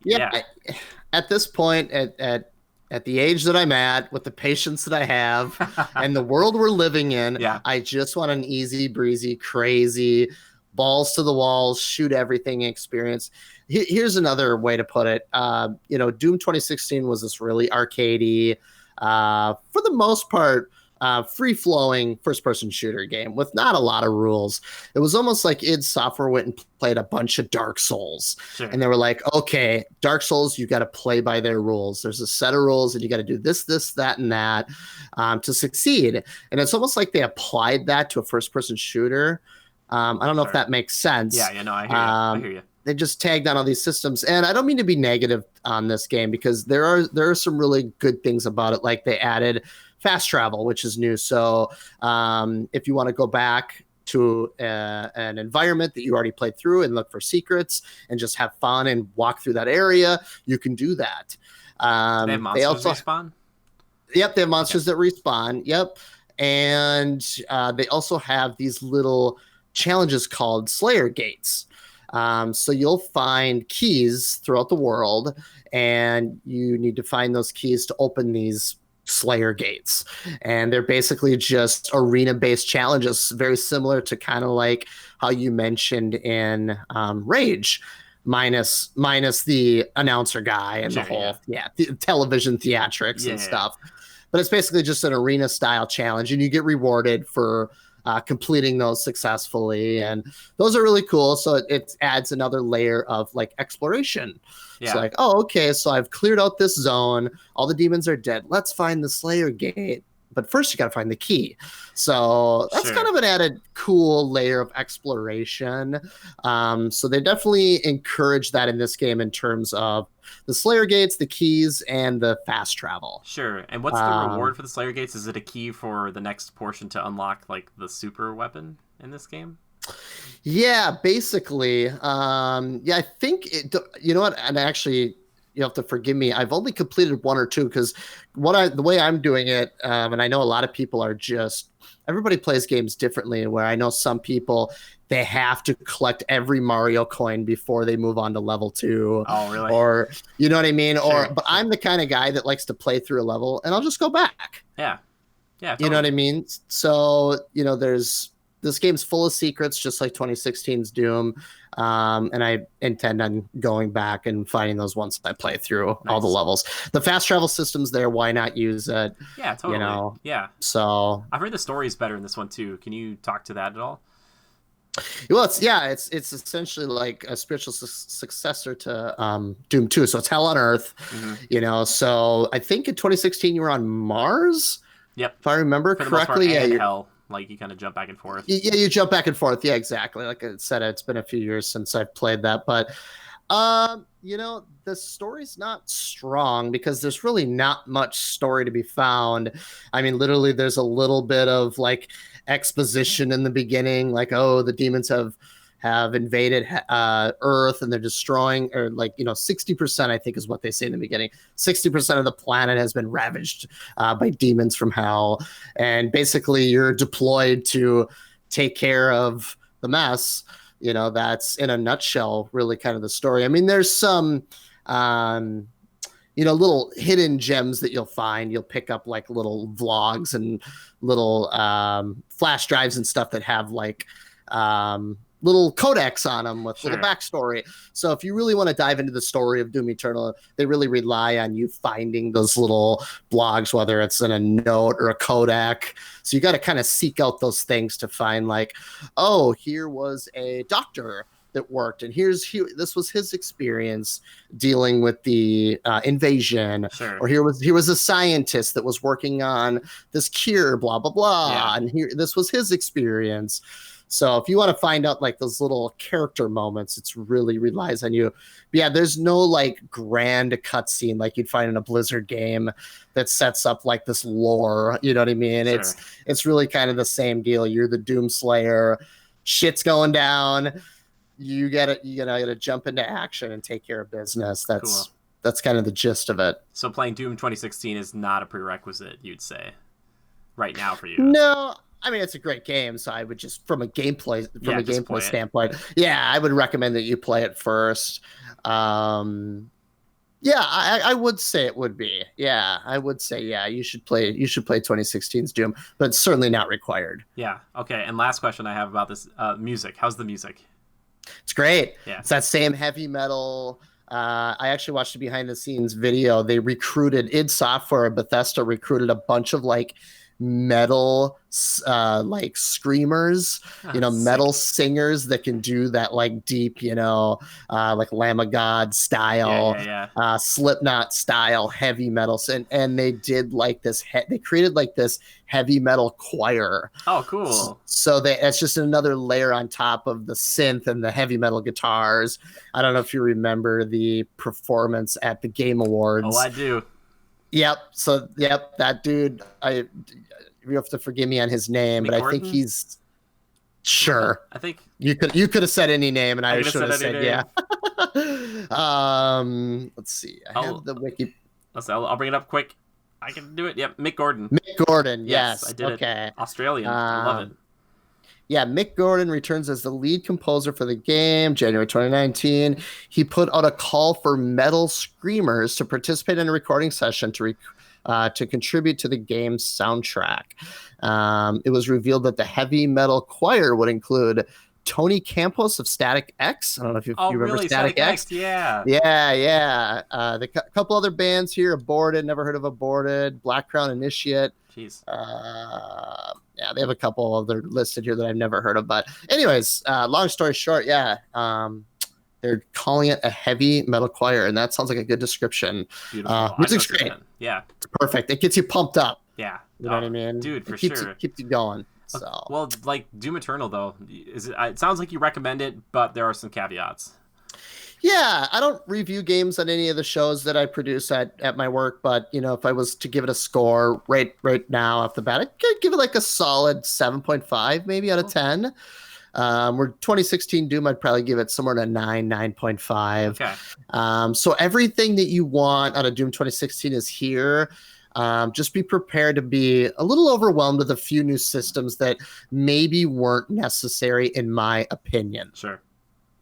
this point, at the age that I'm at, with the patience that I have, and the world we're living in, I just want an easy breezy, crazy, balls to the walls, shoot everything experience. Here's another way to put it. Doom 2016 was this really arcadey, for the most part, free-flowing first-person shooter game with not a lot of rules. It was almost like id Software went and played a bunch of Dark Souls. And they were like, okay, Dark Souls, you got to play by their rules. There's a set of rules, and you got to do this, that, and that to succeed. And it's almost like they applied that to a first-person shooter. I don't know if that makes sense. I hear you. They just tagged on all these systems, and I don't mean to be negative on this game, because there are some really good things about it. Like they added fast travel, which is new. So if you want to go back to an environment that you already played through and look for secrets and just have fun and walk through that area, you can do that. They have monsters respawn? Yep, they have monsters that respawn. Yep. And they also have these little challenges called Slayer Gates. So you'll find keys throughout the world, and you need to find those keys to open these Slayer Gates. And they're basically just arena-based challenges, very similar to kind of like how you mentioned in Rage, minus the announcer guy and the whole television theatrics and stuff. But it's basically just an arena-style challenge, and you get rewarded for completing those successfully, and those are really cool. So it adds another layer of like exploration. It's like, oh, okay, so I've cleared out this zone, all the demons are dead, let's find the Slayer Gate. but first you got to find the key. So that's kind of an added cool layer of exploration. So they definitely encourage that in this game in terms of the Slayer Gates, the keys, and the fast travel. Sure. And what's the reward for the Slayer Gates? Is it a key for the next portion to unlock like the super weapon in this game? Yeah, basically. Yeah, I think it. You know what? And actually, you have to forgive me. I've only completed one or two because the way I'm doing it, and I know a lot of people are just everybody plays games differently. Where I know some people they have to collect every Mario coin before they move on to level 2. Oh, really? Or you know what I mean? Sure, But I'm the kind of guy that likes to play through a level and I'll just go back. Yeah. Yeah. Totally. You know what I mean? So this game's full of secrets, just like 2016's Doom. And I intend on going back and finding those once I play through all the levels. The fast travel system's there. Why not use it? Yeah, totally. Yeah. So I've heard the story's better in this one too. Can you talk to that at all? Well, it's essentially like a spiritual successor to Doom 2. So it's Hell on Earth, So I think in 2016 you were on Mars. Yep. If I remember correctly, yeah, Hell. Like you kind of jump back and forth. Yeah, you jump back and forth. Yeah, exactly. Like I said, it's been a few years since I've played that, but the story's not strong because there's really not much story to be found. I mean, literally, there's a little bit of like exposition in the beginning, like, oh, the demons have invaded Earth and they're destroying, or 60%, I think is what they say in the beginning. 60% of the planet has been ravaged by demons from hell, and basically you're deployed to take care of the mess. That's in a nutshell really kind of the story. I mean, there's some little hidden gems that you'll find. You'll pick up like little vlogs and little flash drives and stuff that have like little codex on them with little backstory. So if you really want to dive into the story of Doom Eternal, they really rely on you finding those little blogs, whether it's in a note or a codec. So you got to kind of seek out those things to find like, oh, here was a doctor that worked, and this was his experience dealing with the invasion. Or here was a scientist that was working on this cure, blah blah blah, and this was his experience. So if you want to find out like those little character moments, it's really relies on you. But yeah, there's no like grand cutscene like you'd find in a Blizzard game that sets up like this lore. You know what I mean? It's really kind of the same deal. You're the Doom Slayer. Shit's going down. You gotta jump into action and take care of business. That's kind of the gist of it. So playing Doom 2016 is not a prerequisite, you'd say, right now for you? No. I mean, it's a great game, so I would just from a gameplay standpoint, I would recommend that you play it first. I would say it would be. Yeah, I would say you should play 2016's Doom, but it's certainly not required. Yeah. Okay. And last question I have about this music. How's the music? It's great. Yeah. It's that same heavy metal. I actually watched a behind the scenes video. They recruited id Software, Bethesda recruited a bunch of like metal like screamers, metal singers that can do that like deep, like Lamb of God style, Slipknot style heavy metal. And they did like this, they created like this heavy metal choir. Oh, cool. So that's just another layer on top of the synth and the heavy metal guitars. I don't know if you remember the performance at the Game Awards. Oh, I do. Yep. So, that dude, you have to forgive me on his name, but I think he's sure. I think you could have said any name, and I should have said yeah. Let's see. I have the wiki. I'll bring it up quick. I can do it. Yep, Mick Gordon. Mick Gordon. Yes, I did it. Australian. I love it. Yeah, Mick Gordon returns as the lead composer for the game, January 2019. He put out a call for metal screamers to participate in a recording session to contribute to the game's soundtrack. It was revealed that the heavy metal choir would include Tony Campos of Static X. I don't know if you remember Static X. Yeah. The couple other bands here, Aborted, never heard of Aborted, Black Crown Initiate. Jeez. They have a couple other listed here that I've never heard of. But anyways, long story short, they're calling it a heavy metal choir, and that sounds like a good description. Beautiful. Music's great. Yeah. It's perfect. It gets you pumped up. Yeah. You know what I mean? Dude, for It keeps sure. keeps you going. So Well, like Doom Eternal though, it sounds like you recommend it, but there are some caveats. yeah, I don't review games on any of the shows that I produce at my work, but if I was to give it a score right now off the bat, I'd give it like a solid 7.5 maybe out of 10. Where 2016 Doom, I'd probably give it somewhere to 9.5. Okay. So everything that you want out of Doom 2016 is here. Just be prepared to be a little overwhelmed with a few new systems that maybe weren't necessary, in my opinion. Sure.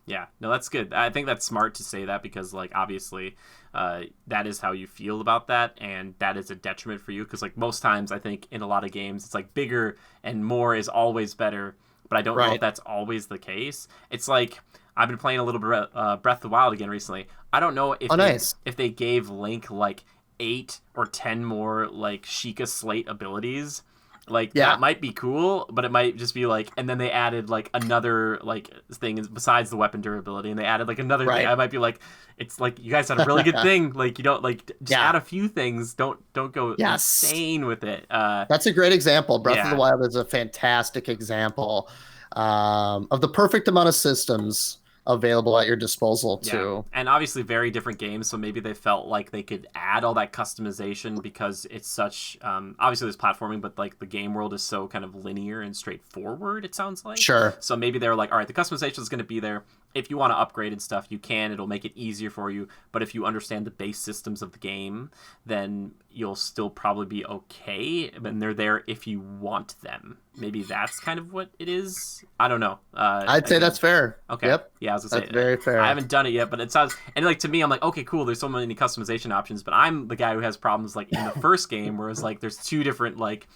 Yeah, no, that's good. I think that's smart to say that because, like, obviously, that is how you feel about that, and that is a detriment for you. Because, like, most times, I think in a lot of games, it's like bigger and more is always better. But I don't know if that's always the case. It's like I've been playing a little bit Breath of the Wild again recently. I don't know if they gave Link like 8 or 10 more like Sheikah Slate abilities. Like that might be cool, but it might just be like, and then they added like another like thing besides the weapon durability, and they added like another thing. I might be like, it's like you guys had a really good thing. Like you don't like just add a few things. Don't go insane with it. That's a great example. Breath of the Wild is a fantastic example of the perfect amount of systems available at your disposal too. And obviously very different games, so maybe they felt like they could add all that customization because it's such obviously there's platforming, but like the game world is so kind of linear and straightforward, it sounds like. Sure. So maybe they were like, all right, the customization is going to be there. If you want to upgrade and stuff, you can. It'll make it easier for you. But if you understand the base systems of the game, then you'll still probably be okay. And they're there if you want them. Maybe that's kind of what it is. I don't know. I'd say that's fair. Okay. Yep. Yeah, I was gonna say that's very fair. I haven't done it yet, but it sounds, and like to me, I'm like, okay, cool. There's so many customization options, but I'm the guy who has problems like in the first game, where it's like there's 2 different like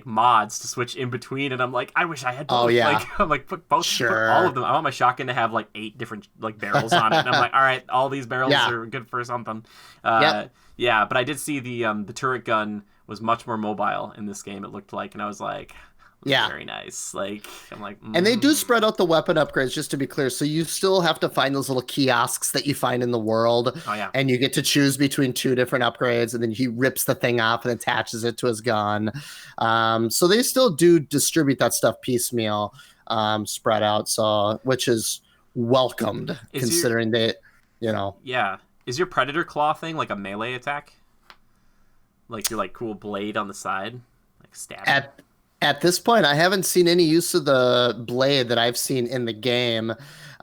mods to switch in between, and I'm like, I wish I had both. Oh yeah. Like I'm like put both, put all of them. I want my shotgun to have like 8 different like barrels on it, and I'm like, all right, all these barrels are good for something. Yeah, but I did see the turret gun was much more mobile in this game. It looked like, and I was like, very nice. Like I'm like, and they do spread out the weapon upgrades, just to be clear. So you still have to find those little kiosks that you find in the world. Oh yeah. And you get to choose between 2 different upgrades, and then he rips the thing off and attaches it to his gun. So they still do distribute that stuff piecemeal, spread out. So which is welcomed, considering that, Yeah. Is your Predator Claw thing like a melee attack? Like your like cool blade on the side, like stabbing. At this point, I haven't seen any use of the blade that I've seen in the game.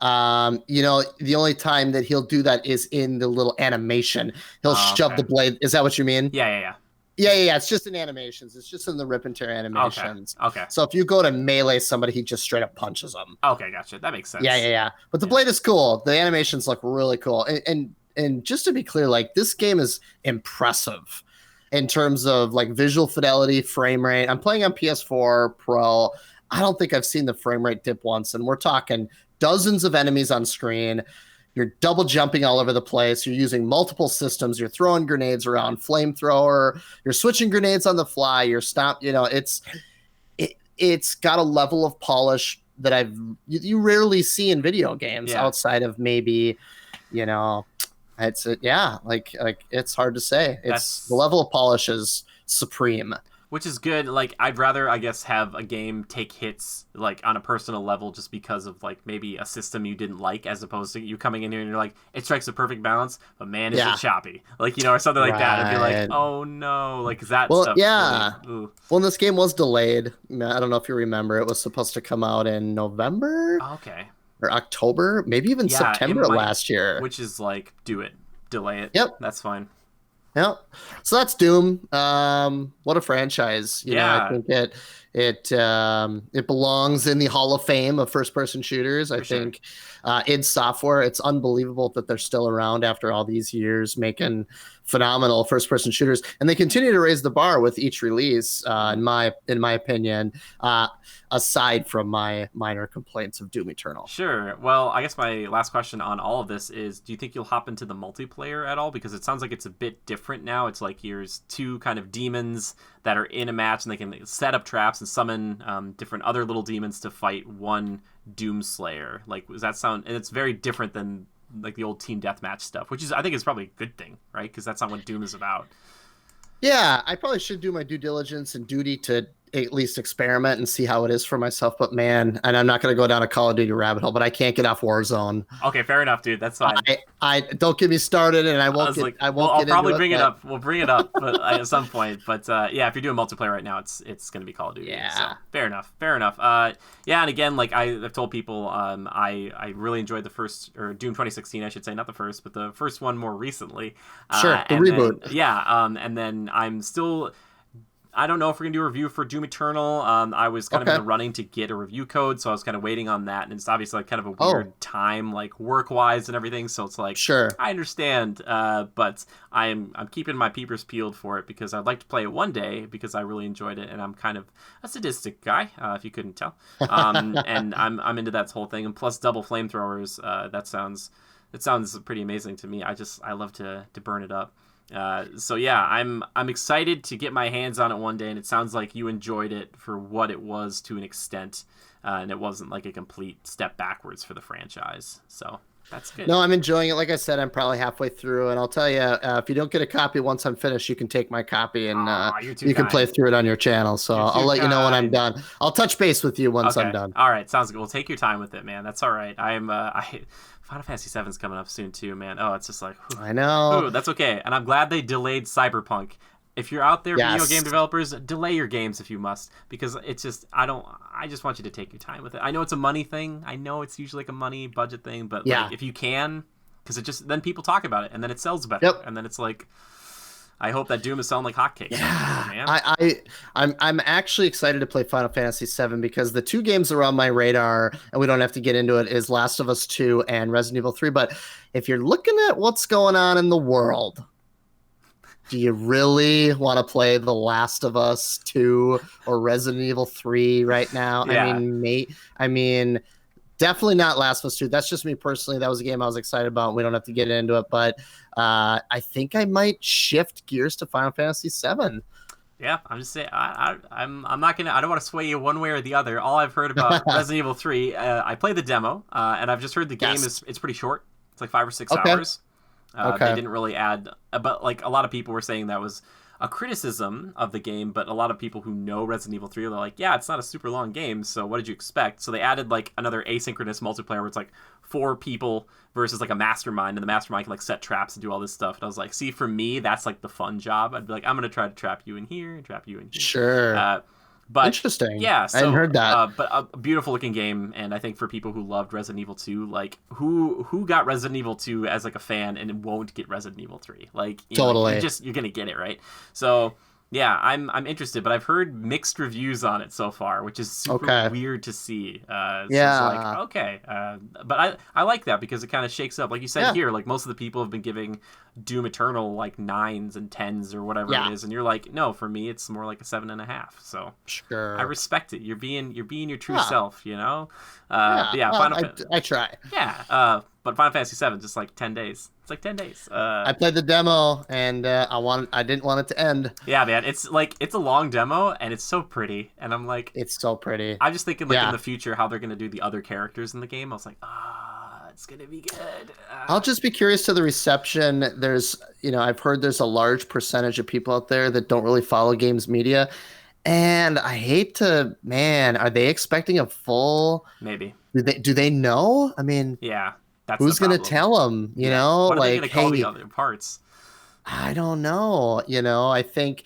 The only time that he'll do that is in the little animation. He'll shove the blade. Is that what you mean? Yeah. Yeah. It's just in animations. It's just in the rip and tear animations. Okay. So if you go to melee somebody, he just straight up punches them. Okay, gotcha. That makes sense. Yeah. But the blade is cool. The animations look really cool. And just to be clear, like this game is impressive in terms of like visual fidelity, frame rate. I'm playing on PS4 Pro. I don't think I've seen the frame rate dip once, and we're talking dozens of enemies on screen. You're double jumping all over the place. You're using multiple systems. You're throwing grenades around, flamethrower. You're switching grenades on the fly. You're it's got a level of polish that you rarely see in video games outside of maybe, it's it's hard to say. The level of polish is supreme, which is good. Like I'd rather, I guess, have a game take hits like on a personal level just because of like maybe a system you didn't like, as opposed to you coming in here and you're like, it strikes a perfect balance, but man, is it choppy, like or something like that. I'd be like, oh no, like that stuff. Really, well, this game was delayed. I don't know if you remember, it was supposed to come out in November. Okay. Or October, maybe even September last year. Which is like, delay it. Yep. That's fine. Yep. So that's Doom. What a franchise. You know, I think it belongs in the Hall of Fame of first-person shooters. I think id Software, it's unbelievable that they're still around after all these years making phenomenal first-person shooters, and they continue to raise the bar with each release. In my opinion, aside from my minor complaints of Doom Eternal. Sure. Well, I guess my last question on all of this is, do you think you'll hop into the multiplayer at all? Because it sounds like it's a bit different now. It's like here's 2 kind of demons that are in a match, and they can set up traps and summon different other little demons to fight one Doomslayer. Like, does that sound? And it's very different than like the old team deathmatch stuff, which is, I think, is probably a good thing, right? Because that's not what Doom is about. Yeah, I probably should do my due diligence and duty to at least experiment and see how it is for myself. But man, and I'm not going to go down a Call of Duty rabbit hole, but I can't get off Warzone. Okay, fair enough, dude. That's fine. I don't get me started, and I was like, I well, won't I'll get into probably it. bring it But up. We'll bring it up, but at some point. But yeah, if you're doing multiplayer right now, it's gonna be Call of Duty. So yeah, fair enough. Fair enough. Yeah, and again, like I've told people, I really enjoyed the first or Doom 2016, I should say, not the first, but the first one more recently. sure, the And reboot. then yeah, and then I'm still. I don't know if we're gonna do a review for Doom Eternal. I was kind of in Okay. the running to get a review code, so I was kind of waiting on that, and it's obviously like kind of a Oh, weird time, like work wise and everything. So it's like sure. I understand, but I'm keeping my peepers peeled for it because I'd like to play it one day because I really enjoyed it, and I'm kind of a sadistic guy, if you couldn't tell. And I'm into that whole thing, and plus double flamethrowers. That sounds pretty amazing to me. I love to burn it up. So yeah, I'm excited to get my hands on it one day, and it sounds like you enjoyed it for what it was to an extent, and it wasn't like a complete step backwards for the franchise. So that's good. No, I'm enjoying it. Like I said, I'm probably halfway through, and I'll tell you, if you don't get a copy once I'm finished, you can take my copy and Aw, you're too you can play kind. through it on your channel. So You're I'll too let you know when I'm kind. done. I'll touch base with you once I'm Okay. done. All right. Sounds good. Well, take your time with it, man. That's all right. I Final Fantasy VII's coming up soon too, man. Oh, it's just like, whew, I know. whew, that's okay. And I'm glad they delayed Cyberpunk. If you're out there, video game Yes. developers, delay your games if you must, because it's just I just want you to take your time with it. I know it's a money thing. I know it's usually like a money budget thing, but Yeah. like if you can, because it just then people talk about it and then it sells better, Yep. and then it's like. I hope that Doom is selling like hotcakes. Yeah, Man. I'm actually excited to play Final Fantasy VII because the two games that are on my radar, and we don't have to get into it, is Last of Us 2 and Resident Evil 3. But if you're looking at what's going on in the world, do you really want to play The Last of Us 2 or Resident Evil 3 right now? Yeah. I mean, definitely not Last of Us 2. That's just me personally. That was a game I was excited about. We don't have to get into it, but I think I might shift gears to Final Fantasy 7. Yeah, I'm just saying. I'm not gonna. I don't want to sway you one way or the other. All I've heard about Resident Evil 3, I played the demo, and I've just heard the game Yes. it's pretty short. It's like 5 or 6 Okay. hours. Okay. They didn't really add, but like a lot of people were saying that was a criticism of the game. But a lot of people who know Resident Evil 3, they're like, yeah, it's not a super long game. So what did you expect? So they added like another asynchronous multiplayer where it's like 4 people versus like a mastermind, and the mastermind can like set traps and do all this stuff. And I was like, see, for me, that's like the fun job. I'd be like, I'm gonna try to trap you in here and trap you in here. Sure. But Interesting. yeah, I hadn't heard that. but a beautiful looking game, and I think for people who loved Resident Evil 2, like who got Resident Evil 2 as like a fan and won't get Resident Evil 3, like Totally. you're gonna get it, right? So yeah, I'm interested, but I've heard mixed reviews on it so far, which is super Okay. weird to see. So Yeah. it's like okay, but I like that because it kind of shakes up, like you said Yeah. here. Like most of the people have been giving Doom Eternal like 9s and 10s or whatever Yeah. it is, and you're like, no, for me it's more like a 7.5. So Sure. I respect it. You're being your true Yeah. self, you know. Yeah. Well, I try. But Final Fantasy 7 just like 10 days. It's like 10 days. I played the demo, and I didn't want it to end. Yeah, man. It's like it's a long demo and it's so pretty, and I'm like, It's so pretty. I'm just thinking like Yeah. in the future how they're gonna do the other characters in the game. I was like, it's gonna be good. I'll just be curious to the reception. I've heard there's a large percentage of people out there that don't really follow games media. And I hate to, man, are they expecting a full? Maybe. Do they know? I mean, Yeah. That's who's the going to problem. tell them? You know, What are they like, gonna call hey, the other parts? I don't know. I think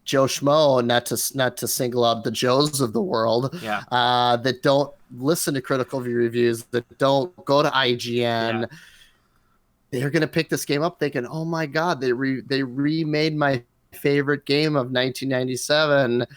Joe Schmo, not to single out the Joes of the world, Yeah. that don't listen to critical reviews, that don't go to IGN. Yeah. They're gonna pick this game up thinking, "Oh my God, they remade my favorite game of 1997."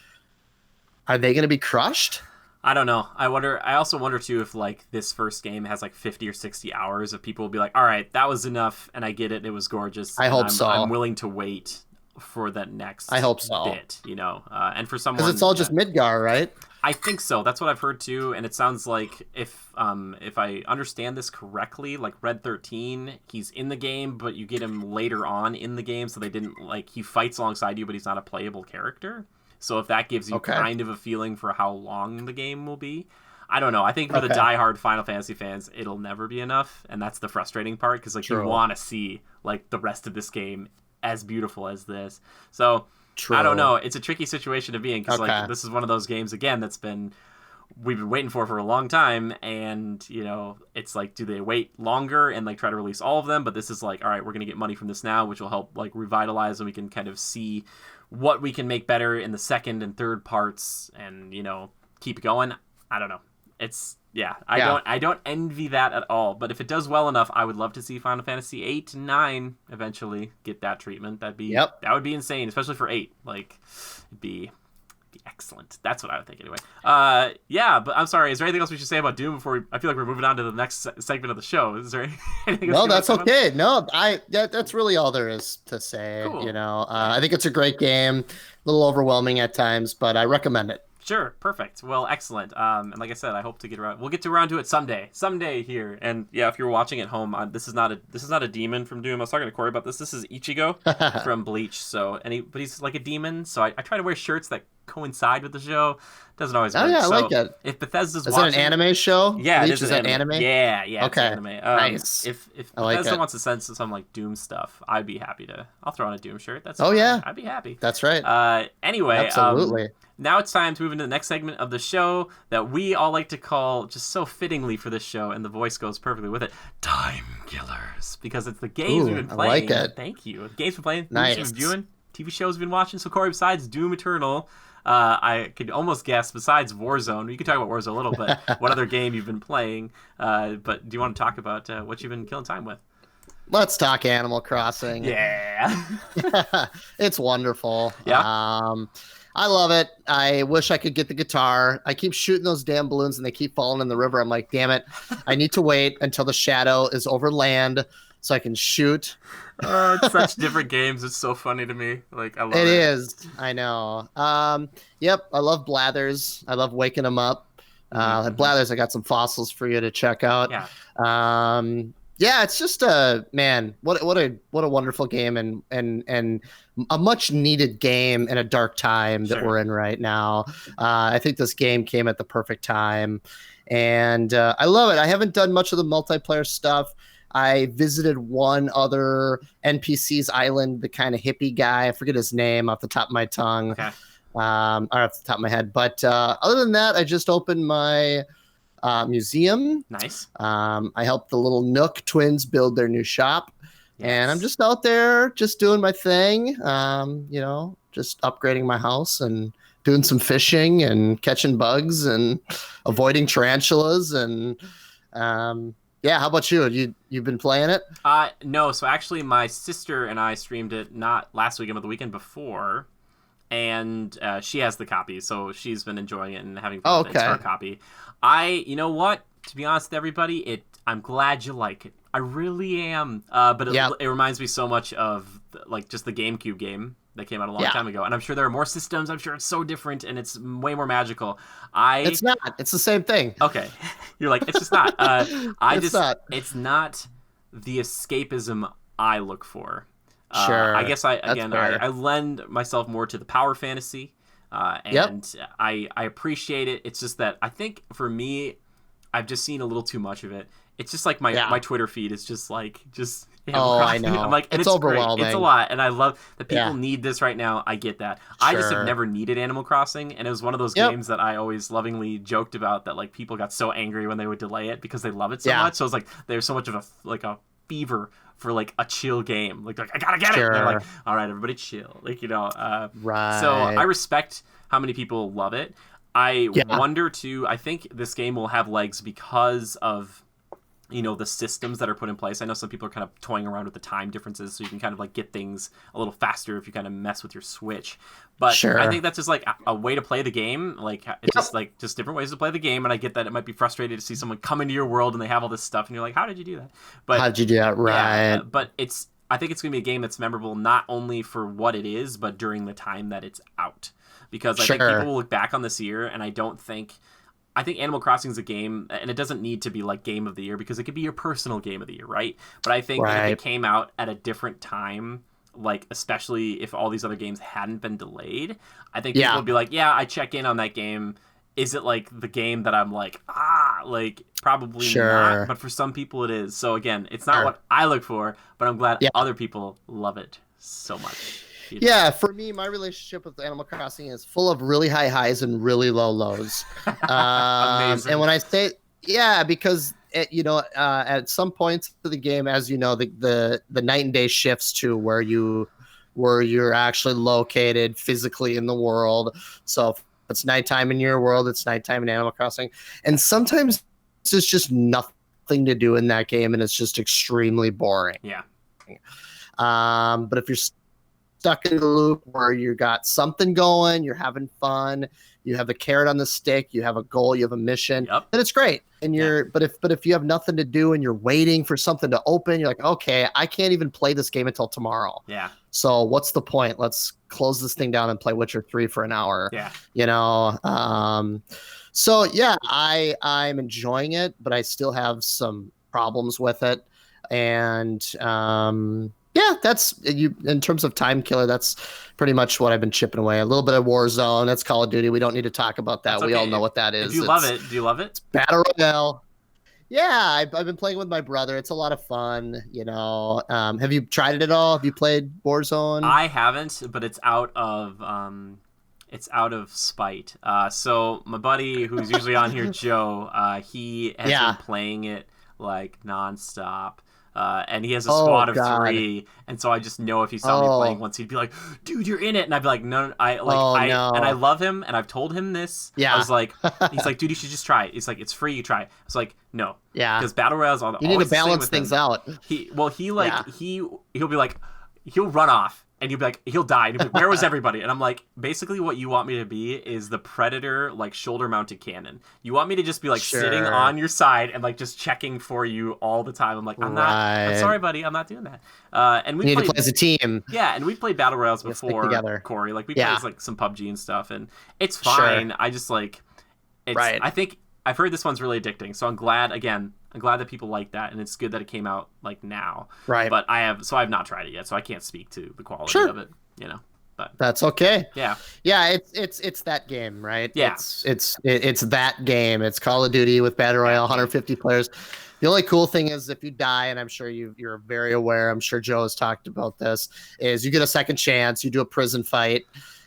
Are they gonna be crushed? I don't know. I also wonder too if like this first game has like 50 or 60 hours of people will be like, all right, that was enough, and I get it. It was gorgeous. I hope I'm, so. I'm willing to wait for that next. I hope so. Bit, you know. And for someone, Because it's all just Midgar, right? I think so. That's what I've heard too, and it sounds like if I understand this correctly, like Red 13, he's in the game, but you get him later on in the game, so they didn't like he fights alongside you, but he's not a playable character. So if that gives you Okay. kind of a feeling for how long the game will be, I don't know. I think for the Okay. diehard Final Fantasy fans, it'll never be enough, and that's the frustrating part because like True. you want to see like the rest of this game as beautiful as this. So True. I don't know. It's a tricky situation to be in because Okay. like this is one of those games again we've been waiting for a long time, and it's like, do they wait longer and like try to release all of them? But this is like, all right, we're gonna get money from this now, which will help like revitalize, and we can kind of see what we can make better in the second and third parts, and keep going. I don't know. It's I don't envy that at all. But if it does well enough, I would love to see Final Fantasy 8 and 9 eventually get that treatment. That would be insane, especially for 8. Like, it'd be excellent. That's what I would think anyway. But I'm sorry. Is there anything else we should say about Doom before I feel like we're moving on to the next segment of the show? Is there anything else? No, that's okay. No, that's really all there is to say. Cool. I think it's a great game. A little overwhelming at times, but I recommend it. Sure, perfect. Well, excellent. And like I said, I hope to get around. We'll get around to it someday here. And yeah, if you're watching at home, this is not a demon from Doom. I was talking to Cory about this. This is Ichigo from Bleach. But he's like a demon. So I try to wear shirts that coincide with the show. Doesn't always work. Oh yeah, I so like it. If Bethesda's watching, is it an anime show? Yeah, Bleach, is an anime. Yeah, okay. It's anime. Nice. If Bethesda wants to send some like Doom stuff, I'd be happy to. I'll throw on a Doom shirt. I'd be happy. That's right. Anyway, absolutely. Now it's time to move into the next segment of the show that we all like to call, just so fittingly for this show, and the voice goes perfectly with it, Time Killers. Because it's the games we've been playing. I like it. Thank you. The games we've been playing, nice. movies we've been viewing, TV shows we've been watching. So, Cory, besides Doom Eternal, I could almost guess, besides Warzone, you could talk about Warzone a little bit, what other game you've been playing. But do you want to talk about what you've been killing time with? Let's talk Animal Crossing. Yeah. It's wonderful. Yeah. I love it. I wish I could get the guitar. I keep shooting those damn balloons and they keep falling in the river. I'm like, damn it. I need to wait until the shadow is over land so I can shoot. It's such different games. It's so funny to me. Like, I love it. It is. I know. Yep. I love Blathers. I love waking them up. Blathers, I got some fossils for you to check out. Yeah. Yeah, it's just what a wonderful game and a much needed game in a dark time that we're in right now. I think this game came at the perfect time, and I love it. I haven't done much of the multiplayer stuff. I visited one other NPC's island, the kind of hippie guy. I forget his name off the top of my tongue, okay. or off the top of my head. But other than that, I just opened my museum. Nice. I helped the little Nook twins build their new shop. Yes. And I'm just out there just doing my thing, just upgrading my house and doing some fishing and catching bugs and avoiding tarantulas. And how about you? You've been playing it? No. So actually my sister and I streamed it not last weekend, but the weekend before. And she has the copy, so she's been enjoying it and having fun with it. It's her copy. You know what? To be honest with everybody, I'm glad you like it. I really am. But it reminds me so much of just the GameCube game that came out a long time ago. And I'm sure there are more systems. I'm sure it's so different and it's way more magical. It's not. It's the same thing. Okay. You're like, it's just not. Not. It's not the escapism I look for. Sure. I guess I lend myself more to the power fantasy. And I appreciate it. It's just that I think for me, I've just seen a little too much of it. It's just like my Twitter feed is just I know. I'm like, and it's overwhelming. Great. It's a lot, and I love that people need this right now. I get that. Sure. I just have never needed Animal Crossing, and it was one of those games that I always lovingly joked about that like people got so angry when they would delay it because they love it so much. So it's like there's so much of a fever for like a chill game. Like I gotta get it. And they're like, all right, everybody chill. Right. So I respect how many people love it. I wonder too. I think this game will have legs because of the systems that are put in place. I know some people are kind of toying around with the time differences, so you can kind of like get things a little faster if you kind of mess with your Switch. But I think that's just like a way to play the game. Like it's just different ways to play the game. And I get that it might be frustrating to see someone come into your world and they have all this stuff and you're like, how did you do that? But how did you do that? Right. But I think it's going to be a game that's memorable not only for what it is, but during the time that it's out. Because I think people will look back on this year, and I think Animal Crossing is a game, and it doesn't need to be like game of the year because it could be your personal game of the year, right? But I think if it came out at a different time, like especially if all these other games hadn't been delayed, I think people would be like, yeah, I check in on that game. Is it like the game that I'm like, probably not, but for some people it is. So again, it's not what I look for, but I'm glad other people love it. so much. Yeah, for me, my relationship with Animal Crossing is full of really high highs and really low lows. Amazing. And when I say, yeah, because at some points of the game, as you know, the night and day shifts to where you're actually located physically in the world. So if it's nighttime in your world, it's nighttime in Animal Crossing, and sometimes there's just nothing to do in that game, and it's just extremely boring. Yeah. But if you're stuck in the loop where you got something going, you're having fun, you have the carrot on the stick, you have a goal, you have a mission, then it's great. And but if you have nothing to do and you're waiting for something to open, you're like, okay, I can't even play this game until tomorrow. Yeah. So what's the point? Let's close this thing down and play Witcher 3 for an hour. Yeah. So yeah, I'm enjoying it, but I still have some problems with it. And yeah, that's you in terms of time killer. That's pretty much what I've been chipping away. A little bit of Warzone. That's Call of Duty. We don't need to talk about that. We all know what that is. If you love it, do you love it? It's Battle Royale. Yeah, I've been playing with my brother. It's a lot of fun. Have you tried it at all? Have you played Warzone? I haven't, but it's out of spite. So my buddy, who's usually on here, Joe, he has been playing it like nonstop. And he has a squad of 3, and so I just know if he saw me playing once, he'd be like, "Dude, you're in it," and I'd be like, "No, no. And I love him, and I've told him this. Yeah, I was like, he's like, "Dude, you should just try it. It's like it's free. You try it." I was like, "No, because Battle Royale's all. You need to balance things out." He'll be like, he'll run off. And you'll be like, he'll die. And he'll be like, where was everybody? And I'm like, basically what you want me to be is the Predator, like, shoulder-mounted cannon. You want me to just be, like, sitting on your side and, like, just checking for you all the time. I'm like, I'm sorry, buddy. I'm not doing that. And we need to play as a team. Yeah, and we played Battle Royales before, Cory. Like, we played, like, some PUBG and stuff. And it's fine. Sure. I just, like, I think I've heard this one's really addicting. So I'm glad that people like that, and it's good that it came out like now. Right. But I've not tried it yet, so I can't speak to the quality of it. But that's okay. Yeah. Yeah. It's that game, right? Yeah. It's that game. It's Call of Duty with Battle Royale, 150 players. The only cool thing is if you die, and I'm sure you're very aware. I'm sure Joe has talked about this. Is you get a second chance. You do a prison fight.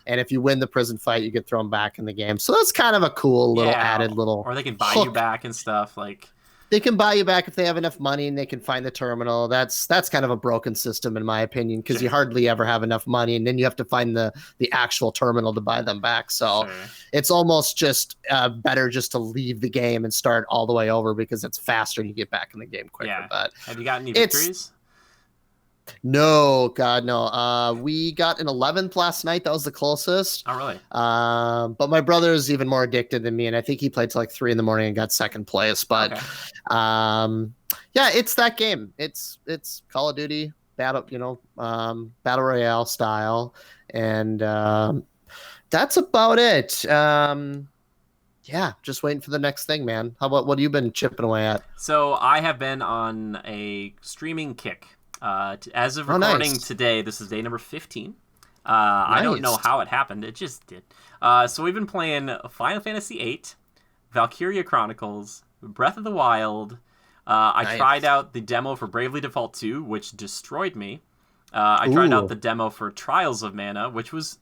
And if you win the prison fight, you get thrown back in the game. So that's kind of a cool little added little. Or they can buy you back and stuff like. They can buy you back if they have enough money and they can find the terminal. That's kind of a broken system in my opinion, because you hardly ever have enough money, and then you have to find the actual terminal to buy them back. So it's almost just better just to leave the game and start all the way over, because it's faster and you get back in the game quicker. Yeah. But have you got any victories? No, God, no. We got an 11th last night. That was the closest. Oh, really? But my brother is even more addicted than me, and I think he played till like 3 a.m. and got second place. But, yeah, it's that game. It's Call of Duty battle royale style, and that's about it. Yeah, just waiting for the next thing, man. What have you been chipping away at? So I have been on a streaming kick. As of recording today, this is day number 15. I don't know how it happened. It just did. So we've been playing Final Fantasy VIII, Valkyria Chronicles, Breath of the Wild. I tried out the demo for Bravely Default 2, which destroyed me. I tried out the demo for Trials of Mana,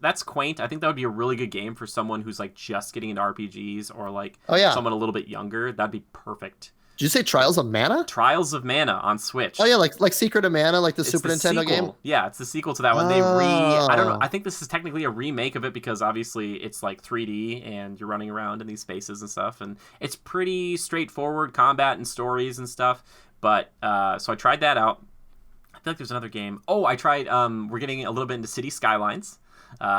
that's quaint. I think that would be a really good game for someone who's like just getting into RPGs, or like someone a little bit younger. That'd be perfect. Did you say Trials of Mana? Trials of Mana on Switch. Oh yeah, like Secret of Mana, like the Super Nintendo game. Yeah, it's the sequel to that one. I don't know. I think this is technically a remake of it, because obviously it's like 3D and you're running around in these spaces and stuff, and it's pretty straightforward combat and stories and stuff. But so I tried that out. I feel like there's another game. Oh, I tried. We're getting a little bit into City Skylines.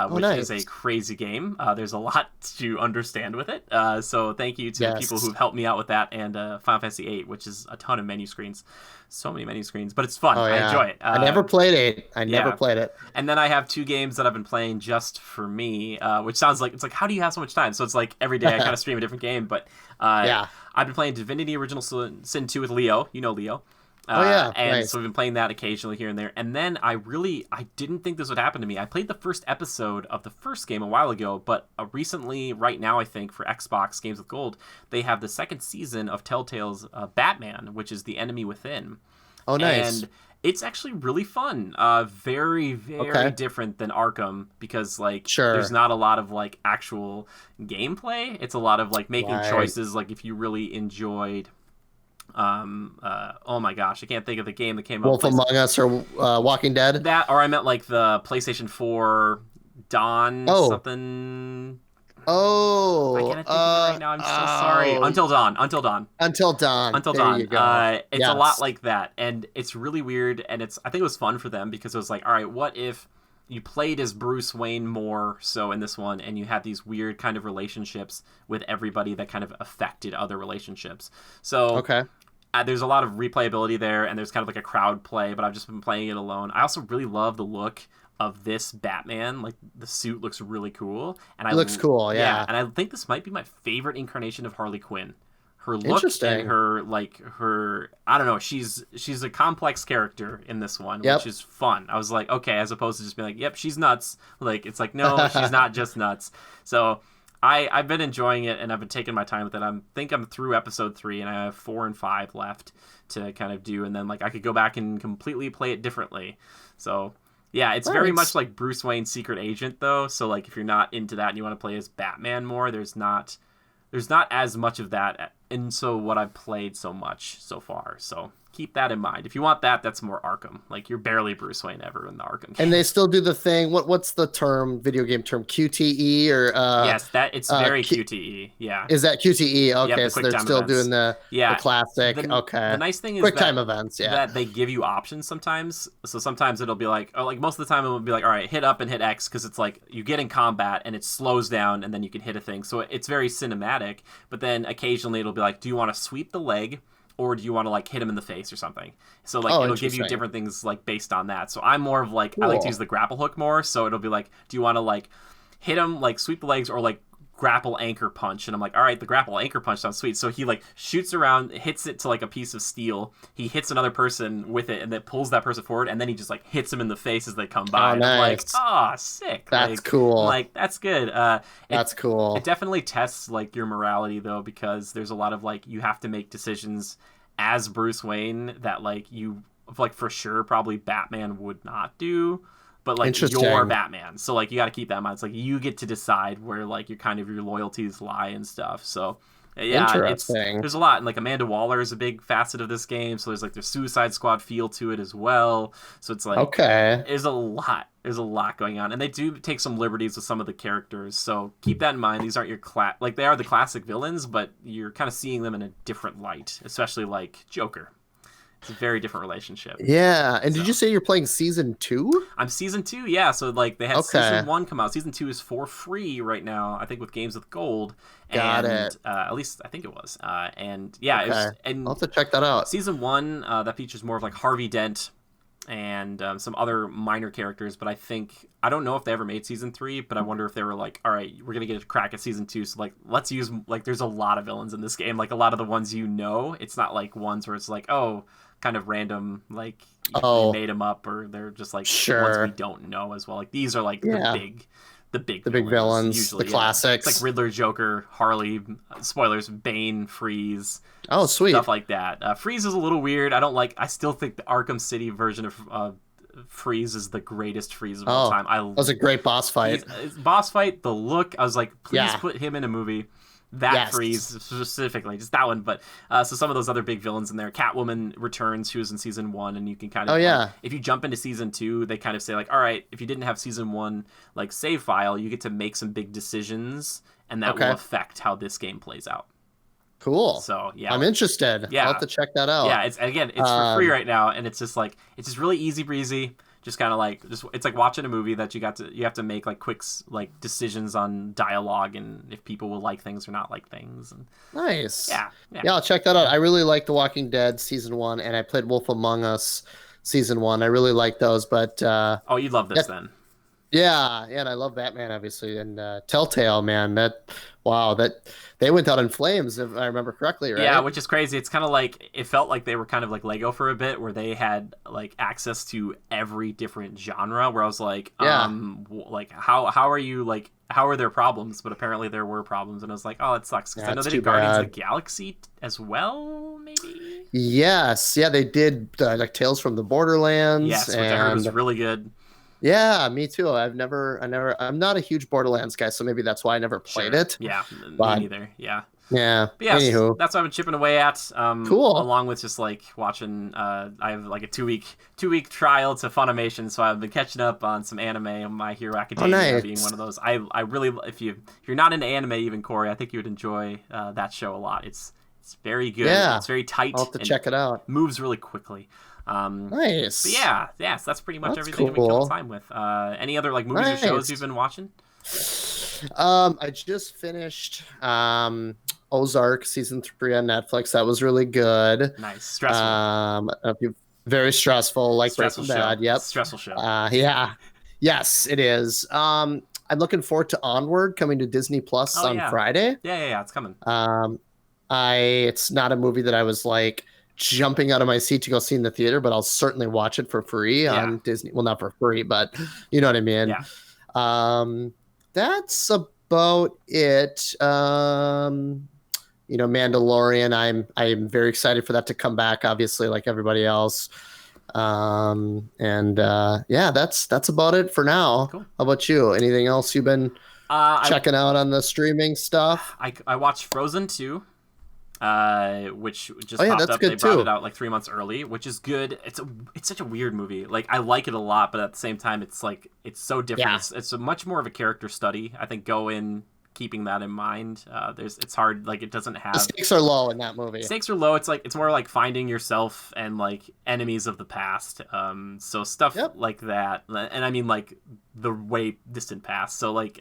Which is a crazy game. There's a lot to understand with it. So thank you to the people who've helped me out with that, and Final Fantasy VIII, which is a ton of menu screens. So many menu screens, but it's fun. I enjoy it. I never played it. I never played it. And then I have 2 games that I've been playing just for me, which sounds like, it's like, how do you have so much time? So it's like every day I kind of stream a different game, but I've been playing Divinity Original Sin 2 with Leo. You know Leo. And so we've been playing that occasionally here and there. And then I didn't think this would happen to me. I played the first episode of the first game a while ago, but recently, right now, I think, for Xbox Games with Gold, they have the second season of Telltale's Batman, which is The Enemy Within. Oh, nice. And It's actually really fun. Very, very different than Arkham because like there's not a lot of like actual gameplay. It's a lot of like making choices. Like if you really enjoyed, oh my gosh, I can't think of the game that came out. Wolf Among Us or Walking Dead. That, or I meant like the PlayStation 4 Dawn something. Oh, I can't think of it right now. I'm so sorry. Until Dawn. Until Dawn. There you go. It's a lot like that, and it's really weird. And I think it was fun for them because it was like, all right, what if you played as Bruce Wayne more so in this one, and you had these weird kind of relationships with everybody that kind of affected other relationships. So there's a lot of replayability there, and there's kind of like a crowd play. But I've just been playing it alone. I also really love the look of this Batman. Like the suit looks really cool, and it looks cool, and I think this might be my favorite incarnation of Harley Quinn. Her look and her I don't know, she's a complex character in this one, which is fun. I was like, okay, as opposed to just being like, yep, she's nuts. Like it's like, no, she's not just nuts. So I've been enjoying it, and I've been taking my time with it. I think I'm through episode 3, and I have 4 and 5 left to kind of do, and then like I could go back and completely play it differently. So yeah, it's very much like Bruce Wayne's Secret Agent, though. So, like, if you're not into that and you want to play as Batman more, there's not as much of that. And so, what I've played so much so far. So, keep that in mind. If you want that, that's more Arkham. Like, you're barely Bruce Wayne ever in the Arkham games. And they still do the thing. What's the term? Video game term? QTE or? Yes, it's very QTE. Yeah. Is that QTE? Okay, the so they're still events. Doing the classic. The nice thing is quick time events. Yeah. That they give you options sometimes. So sometimes it'll be like, or like most of the time it will be like, all right, hit up and hit X because it's like you get in combat and it slows down and then you can hit a thing. So it's very cinematic. But then occasionally it'll be like, do you want to sweep the leg? Or do you want to like hit him in the face or something? So like it'll give you different things like based on that. So I'm more of like I like to use the grapple hook more. So it'll be like, do you want to like hit him, like sweep the legs, or like grapple anchor punch? And I'm like, all right, the grapple anchor punch sounds sweet. So he like shoots around, hits it to like a piece of steel. He hits another person with it, and then pulls that person forward, and then he just like hits them in the face as they come by. Oh, nice. I'm like, oh, sick. That's like, cool. Like that's good. That's cool. It definitely tests like your morality though, because there's a lot of like you have to make decisions as Bruce Wayne that like you like for sure probably Batman would not do, but like you're Batman, so like you got to keep that in mind. It's like you get to decide where like your kind of your loyalties lie and stuff. So yeah, there's a lot, and like Amanda Waller is a big facet of this game, so there's like the Suicide Squad feel to it as well. So it's like there's a lot going on, and they do take some liberties with some of the characters, so keep that in mind. These aren't your like they are the classic villains, but you're kind of seeing them in a different light, especially like Joker. It's a very different relationship. Yeah. And did you say you're playing season 2? I'm season 2, yeah. So like they had season 1 come out. Season 2 is for free right now, I think, with Games with Gold. Got it. At least I think it was. And yeah, I'll have to check that out. Season 1 that features more of like Harvey Dent and some other minor characters, but I don't know if they ever made season 3, but I wonder if they were like, all right, we're gonna get a crack at season 2, so like let's use like there's a lot of villains in this game, like a lot of the ones it's not like ones where it's like, oh, kind of random, like they made them up, or they're just like ones we don't know as well. Like these are like the big villains, usually, the classics. It's like Riddler, Joker, Harley, spoilers, Bane, Freeze. Oh, sweet. Stuff like that. Freeze is a little weird. I still think the Arkham City version of Freeze is the greatest Freeze of all time. That was a great boss fight. Boss fight, the look, I was like, please put him in a movie. Freeze specifically, just that one. But so some of those other big villains in there. Catwoman returns, she was in season 1, and you can kind of like, if you jump into season 2, they kind of say like, all right, if you didn't have season 1 like save file, you get to make some big decisions, and that will affect how this game plays out. Cool. So yeah, I'm interested. I'll have to check that out. Yeah, it's for free right now, and it's just really easy breezy. Just kind of like it's like watching a movie that you have to make like quick like decisions on dialogue and if people will like things or not like things. And nice. Yeah, I'll check that out. I really like The Walking Dead season 1, and I played Wolf Among Us season 1. I really like those, but you'd love this then. Yeah, and I love Batman obviously, and Telltale, man, that they went out in flames if I remember correctly, right? Yeah, which is crazy. It's kind of like it felt like they were kind of like Lego for a bit, where they had like access to every different genre. Where I was like, like how are you like how are there problems? But apparently there were problems, and I was like, oh, it sucks because I know they did Guardians of the Galaxy as well, maybe. Yes, yeah, they did like Tales from the Borderlands, Yes, which I heard was and really good. yeah, me too. I'm not a huge Borderlands guy, so maybe that's why I never played Sure. it. Yeah, me But neither. Yeah. yeah, But yes, anywho, that's what I've been chipping away at. cool. Along with just like watching. I have like a two week trial to Funimation, so I've been catching up on some anime. My Hero Oh, Academia being nice. one of those. I really, if you're not into anime, even Cory, I think you would enjoy that show a lot. It's very good. Yeah, It's very I'll tight have to and check it out. moves really quickly. But Nice. yeah, so that's pretty much That's everything I've been killing cool. time with. Any other like movies or shows you've Nice. been watching? I just finished Ozark season 3 on Netflix. That was really good. Nice, stressful, Very stressful, like stressful Breaking show, Bad. Yep. stressful show. Yeah. Yes, it is. I'm looking forward to Onward coming to Disney Plus Oh on yeah, Friday. yeah, it's coming. Um, it's not a movie that I was like jumping out of my seat to go see in the theater, but I'll certainly watch it for free Yeah, on Disney. Well, not for free, but you know what I mean. yeah. Um, that's about it. Mandalorian. I'm very excited for that to come back. Obviously, like everybody else. And yeah, that's about it for now. Cool. How about you? Anything else you've been I checking out on the streaming stuff? I watched Frozen 2, which just Oh yeah, popped that's up. They good brought it too. out like 3 months early, which is good. It's such a weird movie. Like I like it a lot, but at the same time, it's like it's so different. Yeah. It's a much more of a character study. I think go in keeping that in mind. It's hard. Like it doesn't The have stakes are low in that movie. stakes are low. It's more like finding yourself and like enemies of the past. So stuff Yep. like that, and I mean like the way distant past. So like,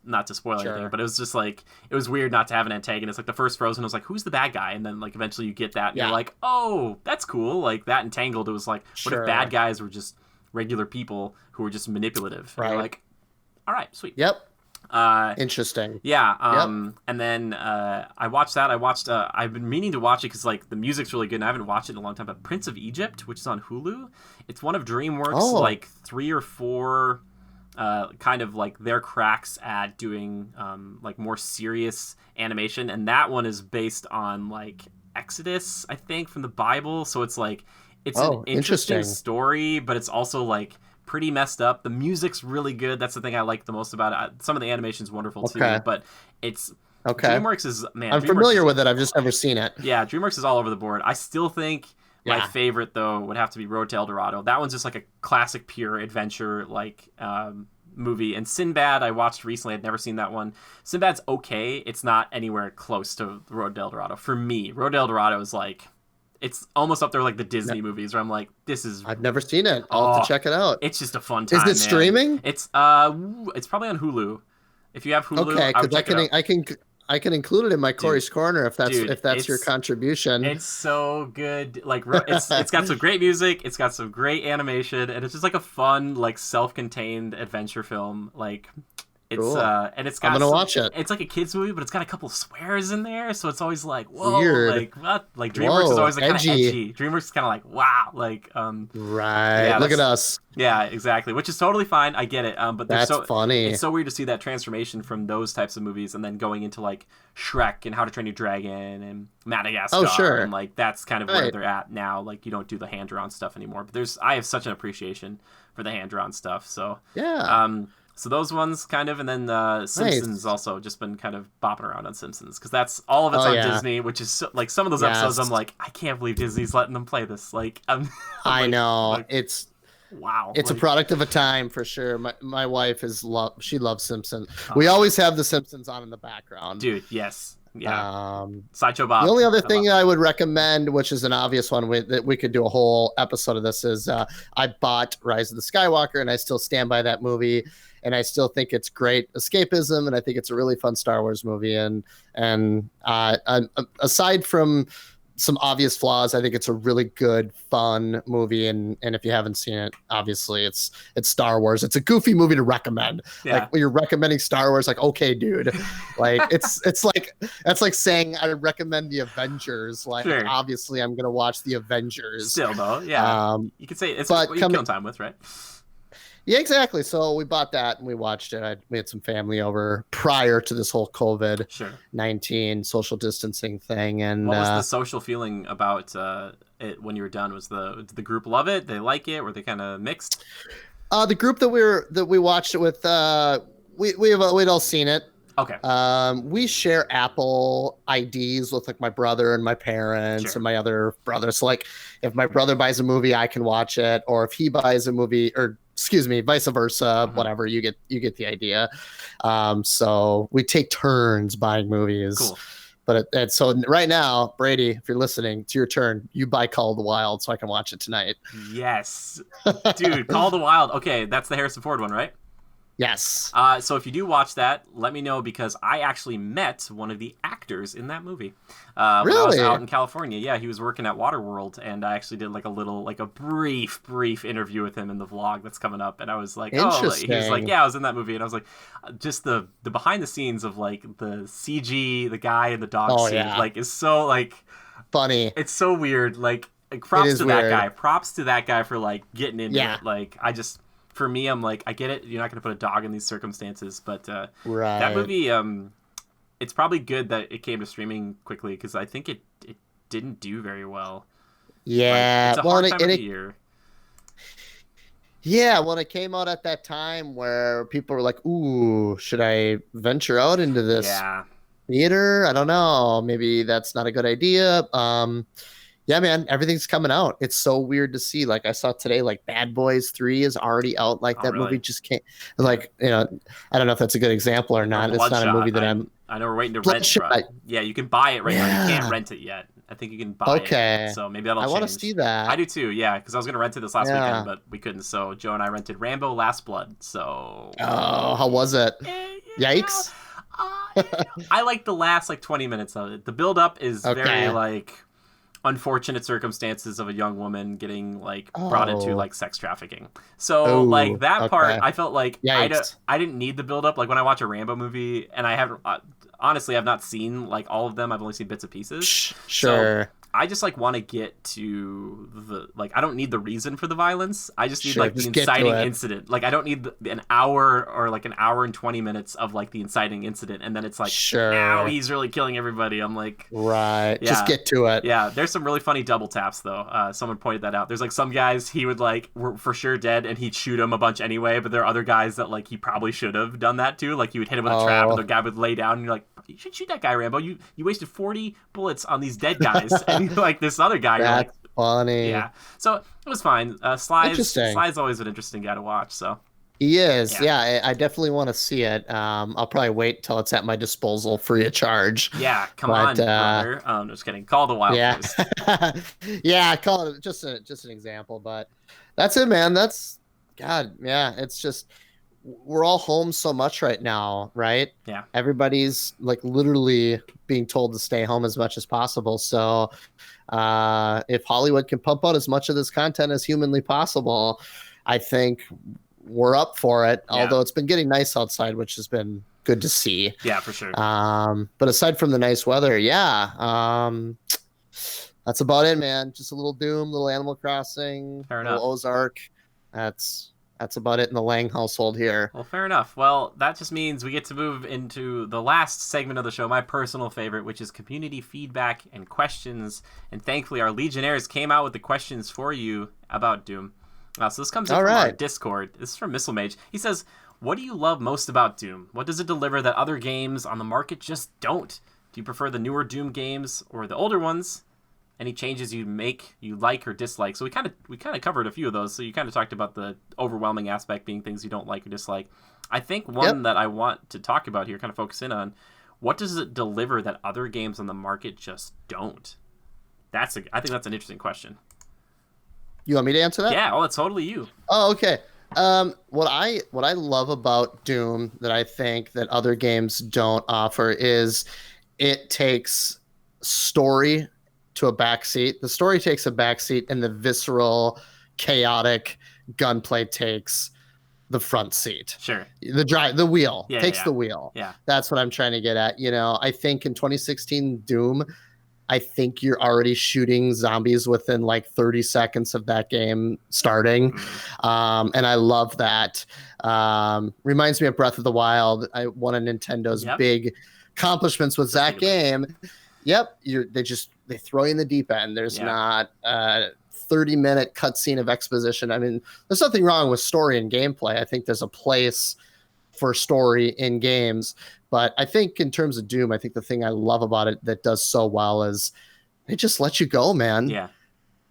not to spoil Sure. anything, but it was just like it was weird not to have an antagonist. Like the first Frozen was like, who's the bad guy, and then like eventually you get that, and Yeah. you're like, oh, that's cool. Like that Entangled, it was like, what Sure. if bad guys were just regular people who were just manipulative? And Right. you're like, all right, sweet. Yep. Uh, Interesting. yeah, Yep. and then I watched that. I've been meaning to watch it because like the music's really good, and I haven't watched it in a long time. But Prince of Egypt, which is on Hulu, it's one of DreamWorks' Oh. like 3 or 4 kind of like their cracks at doing like more serious animation, and that one is based on like Exodus, I think, from the Bible. So it's like it's an interesting Interesting. story, but it's also like pretty messed up. The music's really good. That's the thing I like the most about it. Some of the animation's wonderful Okay. too, but it's Okay. DreamWorks is man. I'm DreamWorks familiar is, with it. I've just never seen it. yeah, DreamWorks is all over the board. I still think my Yeah. favorite though would have to be Road to El Dorado. That one's just like a classic pure adventure like movie. And Sinbad I watched recently. I'd never seen that one. Sinbad's okay. It's not anywhere close to Road to El Dorado for me. Road to El Dorado is like it's almost up there like the Disney movies where I'm like, this is I've never seen it. I'll have Oh, to check it out. it's just a fun time. Is it man. streaming? It's probably on Hulu. If you have Hulu, Okay, I would because check it out. I can include it in my Corey's Corner if that's Dude, your contribution. It's so good. Like it's got some great music. It's got some great animation, and it's just like a fun, like self-contained adventure film. Like it's Cool. and it's got I'm gonna watch it. It's like a kids movie, but it's got a couple of swears in there, so it's always like whoa, Weird. like what? Like DreamWorks is Whoa, always like kind of edgy. edgy. DreamWorks is kind of like wow, like Right. Yeah, Look at that's- us. yeah, exactly. Which is totally fine. I get it. But they're That's so funny. it's so weird to see that transformation from those types of movies and then going into like Shrek and How to Train Your Dragon and Madagascar. Oh, sure. And like that's kind of where Right. they're at now. Like you don't do the hand drawn stuff anymore. But I have such an appreciation for the hand drawn stuff. So Yeah. so those ones kind of, and then Simpsons also just been kind of bopping around on Simpsons because that's all of it's Oh, on yeah. Disney, which is so, like some of those Yes. episodes I'm like I can't believe Disney's letting them play this. Like I like, know. like, It's wow. a Like, product of a time for sure. My wife she loves Simpsons. We always have the Simpsons on in the background. dude. Yes. Yeah. Um, Sideshow Bob. the only other I thing love I would recommend, which is an obvious one that we could do a whole episode of this, is I bought Rise of the Skywalker, and I still stand by that movie, and I still think it's great escapism, and I think it's a really fun Star Wars movie. And aside from some obvious flaws, I think it's a really good, fun movie. And if you haven't seen it, obviously it's Star Wars. It's a goofy movie to recommend. Yeah. Like when you're recommending Star Wars, like, okay, dude, like it's like that's like saying I recommend the Avengers. Like Sure. obviously I'm gonna watch the Avengers. Still though, yeah. You could say it's but what you're killing time with, right? Yeah, exactly. So we bought that and we watched it. We had some family over prior to this whole Sure. COVID-19 social distancing thing. And What was the social feeling about it when you were done? Did the group love it? They like it? Were they kind of mixed? The group that we watched it with, we'd all seen it. Okay. We share Apple IDs with like my brother and my parents and my other brothers. So like if my brother buys a movie, I can watch it, or if he buys a movie, or excuse me, vice versa, whatever, you get the idea. So we take turns buying movies. Cool. But so right now, Brady, if you're listening, it's your turn. You buy Call of the Wild so I can watch it tonight. Yes. Dude, Call of the Wild. Okay, that's the Harrison Ford one, right? Yes. So if you do watch that, let me know, because I actually met one of the actors in that movie. When I was out in California. Yeah, he was working at Waterworld, and I actually did like a brief interview with him in the vlog that's coming up. And I was like, oh, he was like, yeah, I was in that movie. And I was like, just the behind the scenes of like the CG, the guy in the dog suit, like is so like funny. It's so weird. Like props to that guy. Props to that guy for like getting into it. Like for me, I'm like, I get it. You're not going to put a dog in these circumstances, but that movie, it's probably good that it came to streaming quickly, because I think it didn't do very well. Yeah, it's a hard time of the year. Yeah, when it came out at that time where people were like, "Ooh, should I venture out into this theater? I don't know. Maybe that's not a good idea." Yeah, man, everything's coming out. It's so weird to see. Like I saw today, like Bad Boys 3 is already out. Like that movie just can't. Like, you know, I don't know if that's a good example or not. It's not a movie that I know we're waiting to rent it. Yeah, you can buy it right now. You can't rent it yet. I think you can buy it. So maybe that'll change. I want to see that. I do too. Yeah, because I was gonna rent it this last weekend, but we couldn't. So Joe and I rented Rambo: Last Blood. So. Oh, how was it? Yikes! I like the last 20 minutes of it. The build up is very like unfortunate circumstances of a young woman getting brought into sex trafficking. So that part, I felt like I didn't need the build up. Like when I watch a Rambo movie, and I haven't honestly, I've not seen all of them. I've only seen bits and pieces. Sure. So I just want to get to the I don't need the reason for the violence. I just need the inciting incident. I don't need an hour or an hour and 20 minutes of the inciting incident, and then it's now he's really killing everybody. I'm like, right, just get to it. Yeah, there's some really funny double taps though. Someone pointed that out. There's some guys he would were for sure dead, and he'd shoot him a bunch anyway. But there are other guys that he probably should have done that too. He would hit him with a trap, and the guy would lay down, and you're like, you should shoot that guy, Rambo. You wasted 40 bullets on these dead guys. This other guy. That's funny. Yeah. So it was fine. Sly's always an interesting guy to watch. So he is. Yeah, I definitely want to see it. I'll probably wait till it's at my disposal free of charge. Yeah, come on, brother. Just kidding. Call the Wild. Yeah. Yeah, call it just an example, but that's it, man. That's God. Yeah, it's just we're all home so much right now, right? Yeah. Everybody's literally being told to stay home as much as possible. So if Hollywood can pump out as much of this content as humanly possible, I think we're up for it. Yeah. Although it's been getting nice outside, which has been good to see. Yeah, for sure. But aside from the nice weather, that's about it, man. Just a little Doom, little Animal Crossing, little Ozark. That's about it in the Lang household here. Well, fair enough. Well, that just means we get to move into the last segment of the show, my personal favorite, which is community feedback and questions. And thankfully, our Legionnaires came out with the questions for you about Doom. So this comes in from our Discord. This is from Missile Mage. He says, what do you love most about Doom? What does it deliver that other games on the market just don't? Do you prefer the newer Doom games or the older ones? Any changes you make, you like or dislike? So we kind of covered a few of those. So you kind of talked about the overwhelming aspect being things you don't like or dislike. I think one that I want to talk about here, kind of focus in on, what does it deliver that other games on the market just don't? I think that's an interesting question. You want me to answer that? Yeah, it's totally you. Oh, okay. What I love about Doom that I think that other games don't offer is it takes story to a backseat. The story takes a backseat, and the visceral, chaotic gunplay takes the front seat. Sure. The wheel takes the wheel. Yeah. That's what I'm trying to get at. I think in 2016 Doom, I think you're already shooting zombies within 30 seconds of that game starting. And I love that. Reminds me of Breath of the Wild. One of Nintendo's big accomplishments with that game. Yep, they throw you in the deep end. There's not a 30-minute cutscene of exposition. I mean, there's nothing wrong with story and gameplay. I think there's a place for story in games, but I think in terms of Doom, I think the thing I love about it that does so well is they just let you go, man. Yeah.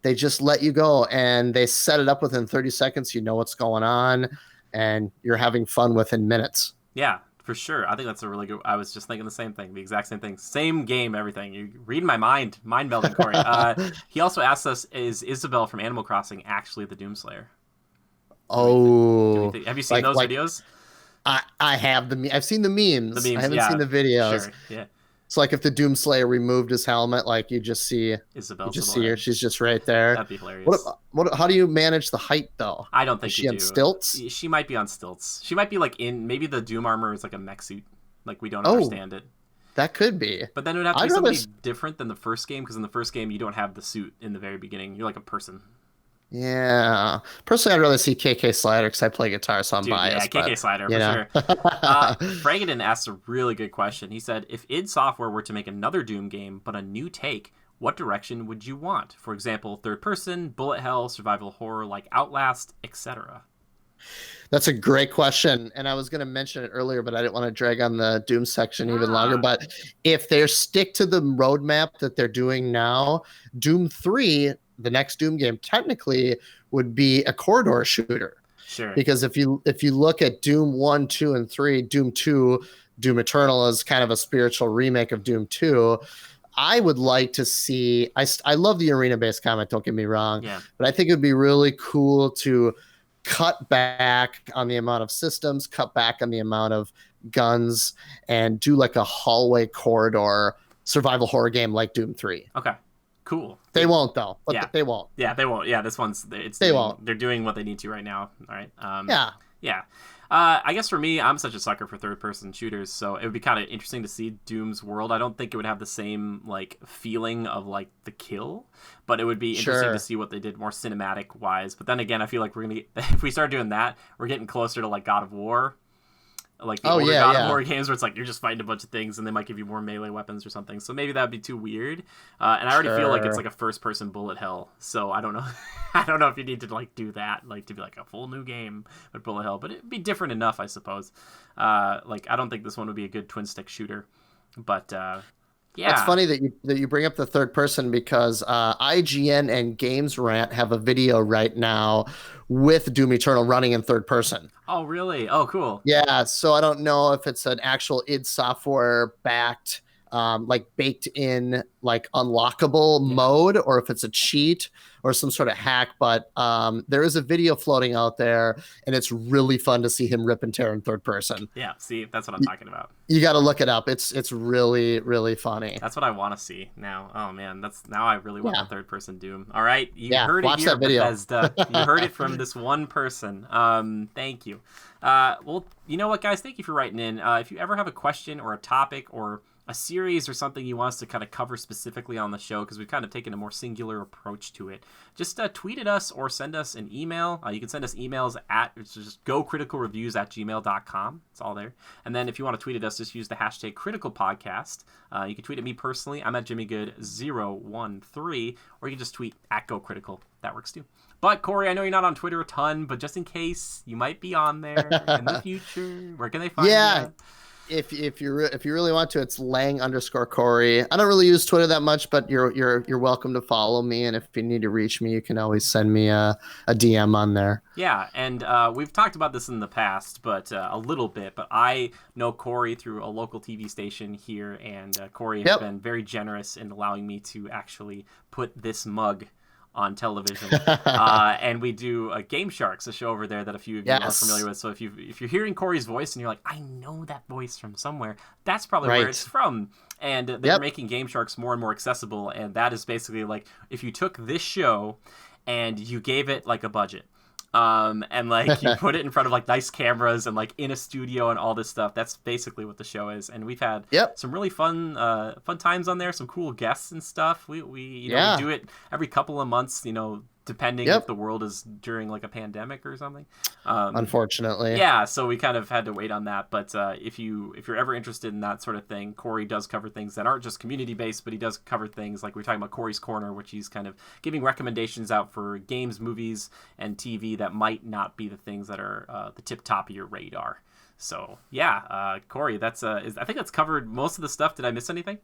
They just let you go, and they set it up within 30 seconds. You know what's going on, and you're having fun within minutes. Yeah, for sure. I think that's a really good. I was just thinking the same thing, the exact same thing, same game, everything. You read my mind melding, Cory. He also asked us, "Is Isabel from Animal Crossing actually the Doomslayer?" Oh, have you seen those videos? I have I've seen the memes. I haven't seen the videos. Sure, yeah. It's like if the Doomslayer removed his helmet, like you just see Isabel. You just see her. She's just right there. That'd be hilarious. How do you manage the height though? I don't think is she on stilts. She might be on stilts. She might be like maybe the Doom armor is like a mech suit. Like we don't understand it. That could be. But then it would have to be somebody different than the first game, because in the first game you don't have the suit in the very beginning. You're like a person. Yeah. Personally, I'd rather see KK Slider because I play guitar, so I'm biased. Yeah, KK Slider, for sure. Frangadin asked a really good question. He said, if id Software were to make another Doom game, but a new take, what direction would you want? For example, third person, bullet hell, survival horror like Outlast, etc. That's a great question. And I was going to mention it earlier, but I didn't want to drag on the Doom section even longer. But if they stick to the roadmap that they're doing now, Doom 3, the next Doom game, technically would be a corridor shooter. Sure. Because if you look at Doom 1, 2, and 3, Doom 2, Doom Eternal is kind of a spiritual remake of Doom 2. I would like to see, I love the arena-based combat, don't get me wrong, but I think it would be really cool to cut back on the amount of systems, cut back on the amount of guns, and do like a hallway corridor survival horror game like Doom 3. Okay. Cool. They won't though. But they won't. Yeah, they won't. Yeah, this one's won't. They're doing what they need to right now. All right. Yeah. I guess for me, I'm such a sucker for third-person shooters, so it would be kind of interesting to see Doom's world. I don't think it would have the same like feeling of like the kill, but it would be interesting to see what they did more cinematic-wise. But then again, I feel like if we start doing that, we're getting closer to like God of War. Like the older God of War games where it's like you're just fighting a bunch of things and they might give you more melee weapons or something. So maybe that would be too weird. And I already feel like it's like a first-person bullet hell. So I don't know. I don't know if you need to like do that, like to be like a full new game with bullet hell. But it'd be different enough, I suppose. Like I don't think this one would be a good twin-stick shooter. But yeah. It's funny that you bring up the third person because IGN and Games Rant have a video right now with Doom Eternal running in third person. Oh, really? Oh, cool. Yeah, so I don't know if it's an actual id Software backed, like baked in, like unlockable mode, or if it's a cheat or some sort of hack. But there is a video floating out there, and it's really fun to see him rip and tear in third person. Yeah, see, that's what I'm talking about. You got to look it up. It's really, really funny. That's what I want to see now. Oh man, now I really want the third person Doom. All right, you heard it here, Bethesda. You heard it from this one person. Thank you. Well, you know what, guys? Thank you for writing in. If you ever have a question or a topic or a series or something you want us to kind of cover specifically on the show, because we've kind of taken a more singular approach to it, just tweet at us or send us an email. You can send us emails it's just gocriticalreviews@gmail.com. It's all there. And then if you want to tweet at us, just use the hashtag criticalpodcast. You can tweet at me personally. I'm at JimmyGood013, or you can just tweet at gocritical. That works too. But Cory, I know you're not on Twitter a ton, but just in case you might be on there in the future, where can they find you? If you really want to, it's Lang_Cory. I don't really use Twitter that much, but you're welcome to follow me. And if you need to reach me, you can always send me a DM on there. Yeah, and we've talked about this in the past, but a little bit. But I know Cory through a local TV station here, and Cory has been very generous in allowing me to actually put this mug on television. And we do Game Sharks, a show over there that a few of you are familiar with. So if you're hearing Cory's voice and you're like, I know that voice from somewhere, that's probably where it's from. And they're making Game Sharks more and more accessible. And that is basically like if you took this show and you gave it like a budget, and like you put it in front of like nice cameras and like in a studio and all this stuff. That's basically what the show is. And we've had some really fun times on there, some cool guests and stuff. We do it every couple of months, depending if the world is during like a pandemic or something. Unfortunately. Yeah, so we kind of had to wait on that. But if you're ever interested in that sort of thing, Cory does cover things that aren't just community based, but he does cover things like we were talking about Cory's Corner, which he's kind of giving recommendations out for games, movies, and TV that might not be the things that are the tip top of your radar. So yeah, Cory, I think that's covered most of the stuff. Did I miss anything?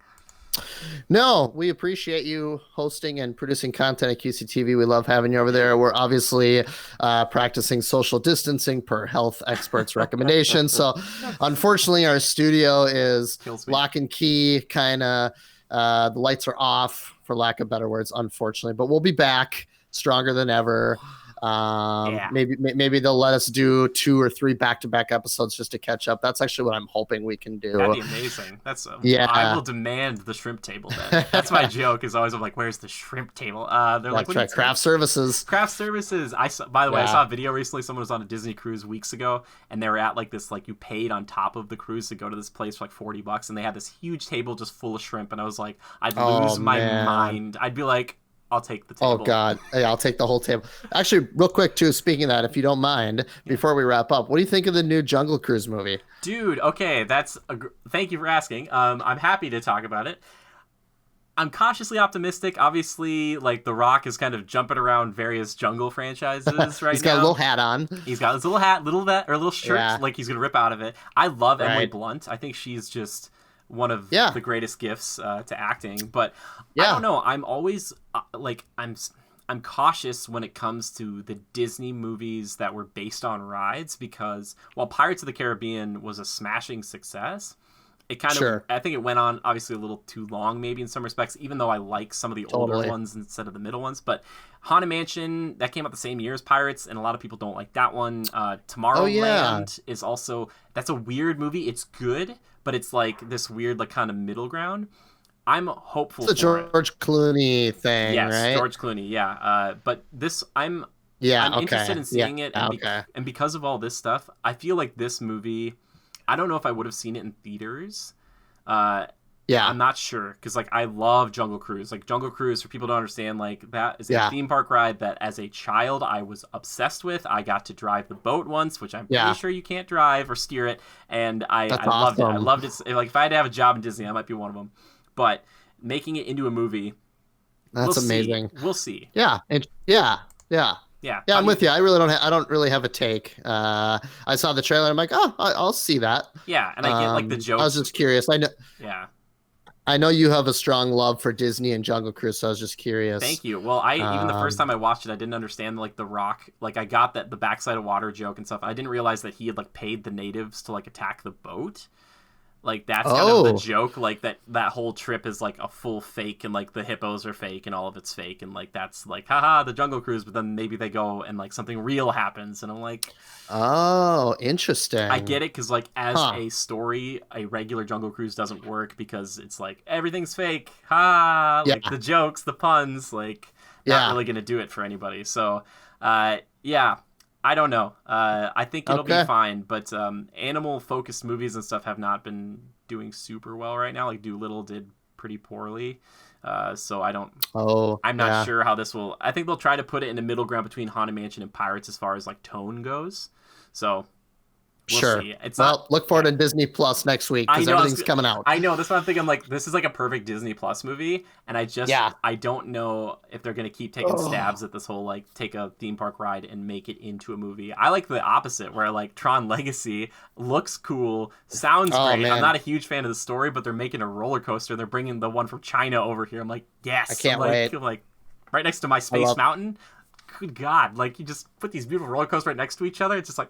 No, we appreciate you hosting and producing content at QCTV. We love having you over there. We're obviously practicing social distancing per health experts' recommendations. So unfortunately, our studio is lock and key, kind of the lights are off, for lack of better words, unfortunately. But we'll be back stronger than ever. Maybe they'll let us do 2 or 3 back-to-back episodes just to catch up. That's actually what I'm hoping we can do. That'd be amazing. I will demand the shrimp table then. That's my joke, is always I'm like, where's the shrimp table? They're like, what craft services. I saw a video recently. Someone was on a Disney cruise weeks ago, and they were at like this, like you paid on top of the cruise to go to this place for like $40, and they had this huge table just full of shrimp, and I was like, I'd lose my mind. I'd be like, I'll take the table. Oh God, yeah, I'll take the whole table. Actually, real quick too, speaking of that, if you don't mind, before we wrap up, what do you think of the new Jungle Cruise movie? Dude, okay, thank you for asking. I'm happy to talk about it. I'm cautiously optimistic. Obviously, like The Rock is kind of jumping around various jungle franchises right now. He's got a little hat on. He's got his little hat, little shirt, like he's gonna rip out of it. I love Emily Blunt. I think she's just one of the greatest gifts to acting. But I don't know. I'm always I'm cautious when it comes to the Disney movies that were based on rides, because while Pirates of the Caribbean was a smashing success, it kind of, I think it went on obviously a little too long maybe in some respects, even though I like some of the older ones instead of the middle ones. But Haunted Mansion, that came out the same year as Pirates, and a lot of people don't like that one. Tomorrowland is also, that's a weird movie. It's good, but it's like this weird like kind of middle ground. I'm hopeful. It's a George Clooney thing, right? Yes, George Clooney, yeah. But this, I'm interested in seeing it, and because of all this stuff, I feel like this movie, I don't know if I would have seen it in theaters. I'm not sure, because like I love Jungle Cruise. Like Jungle Cruise, for people to understand, like that is a theme park ride that as a child I was obsessed with. I got to drive the boat once, which I'm pretty sure you can't drive or steer it, and I loved it. I loved it. Like if I had to have a job in Disney, I might be one of them. But making it into a movie, that's amazing. We'll see. Yeah. I'm with you. I don't really have a take. I saw the trailer. I'm like, I'll see that. Yeah, and I get like the jokes. I was just curious. I know you have a strong love for Disney and Jungle Cruise, so I was just curious. Thank you. Well, even the first time I watched it, I didn't understand like The Rock. Like I got that the backside of water joke and stuff. I didn't realize that he had like paid the natives to like attack the boat. Like that's kind of the joke, like that whole trip is like a full fake, and like the hippos are fake and all of it's fake, and like that's like haha the Jungle Cruise, but then maybe they go and like something real happens, and I'm like, oh, interesting. I get it, because like as a story, a regular Jungle Cruise doesn't work because it's like everything's fake, like the jokes, the puns, like not really gonna do it for anybody. So I don't know. I think it'll be fine, but animal-focused movies and stuff have not been doing super well right now. Like Dolittle did pretty poorly, so I don't. I'm not sure how this will. I think they'll try to put it in the middle ground between Haunted Mansion and Pirates as far as like tone goes. So. We'll see. Look forward to Disney Plus next week, because everything's coming out. I know. That's what I'm thinking. Like, this is like a perfect Disney Plus movie, and I don't know if they're gonna keep taking stabs at this whole like take a theme park ride and make it into a movie. I like the opposite, where like Tron Legacy looks cool, sounds great. Man. I'm not a huge fan of the story, but they're making a roller coaster. They're bringing the one from China over here. I'm like, yes, I can't wait. Like right next to my Space Mountain. Good God! Like you just put these beautiful roller coasters right next to each other. It's just like.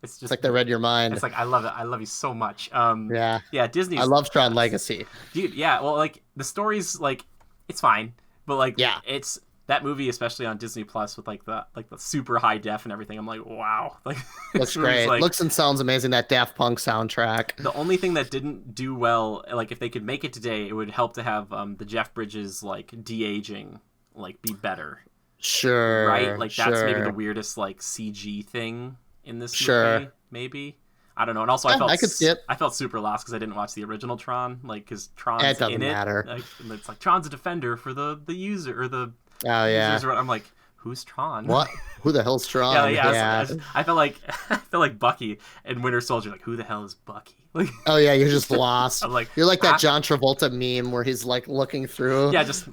It's just like they read your mind. It's like, I love it. I love you so much. Disney. I love Tron Legacy. Dude, yeah. Well, like the story's like, it's fine, but like, it's that movie, especially on Disney Plus with like the super high def and everything. I'm like, wow, like looks great. Like, looks and sounds amazing. That Daft Punk soundtrack. The only thing that didn't do well, like if they could make it today, it would help to have the Jeff Bridges like de-aging like be better. Sure. Right. Like that's maybe the weirdest like CG thing in this movie, maybe. I don't know. And also, I could see it. I felt super lost because I didn't watch the original Tron, like because Tron's in it. It doesn't matter. Like, it's like Tron's a defender for the user or the users. I'm like, who's Tron? What? Who the hell's Yeah, Tron? yeah. Yeah. I felt like I felt like Bucky and Winter Soldier. Like, who the hell is Bucky? Like, Oh yeah, you're just lost. I'm like, You're like that ah, John Travolta meme where he's like looking through yeah, just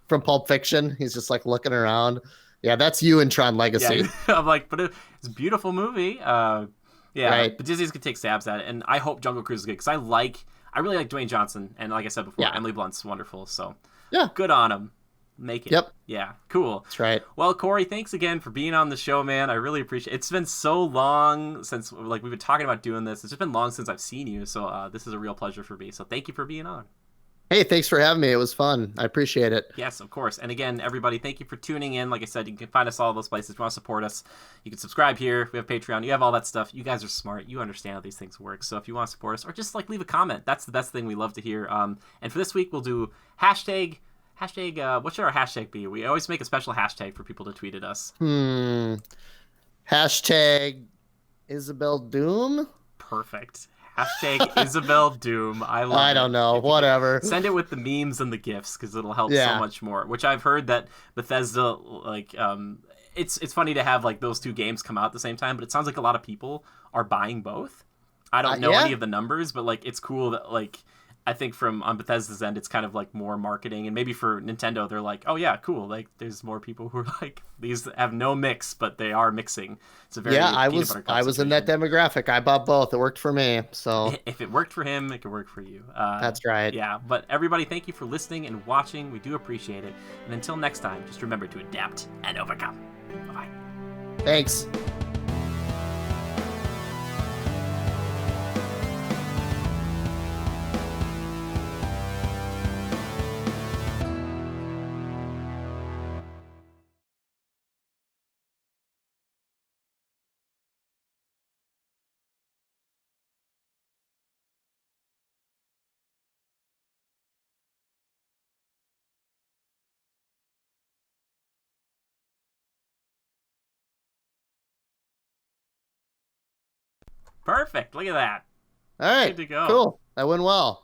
from Pulp Fiction. He's just like looking around. Yeah, that's you in Tron yeah. Legacy. I'm like, but it's a beautiful movie. Yeah, Right. but Disney's gonna take stabs at it, and I hope Jungle Cruise is good because I really like Dwayne Johnson, and like I said before, Yeah. Emily Blunt's wonderful. So Yeah. good on him. Make it. Yep. Yeah, cool. That's right. Well, Cory, thanks again for being on the show, man. I really appreciate it. It's been so long since, like, we've been talking about doing this. It's just been long since I've seen you, so this is a real pleasure for me. So thank you for being on. Hey, thanks for having me. It was fun. I appreciate it. Yes, of course. And again, everybody, thank you for tuning in. Like I said, you can find us all those places. If you want to support us, you can subscribe here. We have Patreon. You have all that stuff. You guys are smart. You understand how these things work. So if you want to support us, or just like leave a comment, that's the best thing we love to hear. And for this week, we'll do hashtag. What should our hashtag be? We always make a special hashtag for people to tweet at us. Hashtag Isabel Doom. Perfect. Hashtag Isabel Doom. I love it. I don't know. Whatever. Send it with the memes and the GIFs because it'll help Yeah. so much more. Which I've heard that Bethesda, like, it's funny to have like those two games come out at the same time, but it sounds like a lot of people are buying both. I don't know Yeah. any of the numbers, but like it's cool that like I think from on Bethesda's end, it's kind of like more marketing, and maybe for Nintendo, they're like, oh yeah, cool. Like there's more people who are like these have no mix, but they are mixing. It's a very I peanut was butter I was in that concentration. demographic. I bought both. It worked for me. So If it worked for him, it could work for you. that's right. Yeah, but everybody, thank you for listening and watching. We do appreciate it. And until next time, just remember to adapt and overcome. Bye-bye. Thanks. Perfect. Look at that. All right. Good to go. Cool. That went well.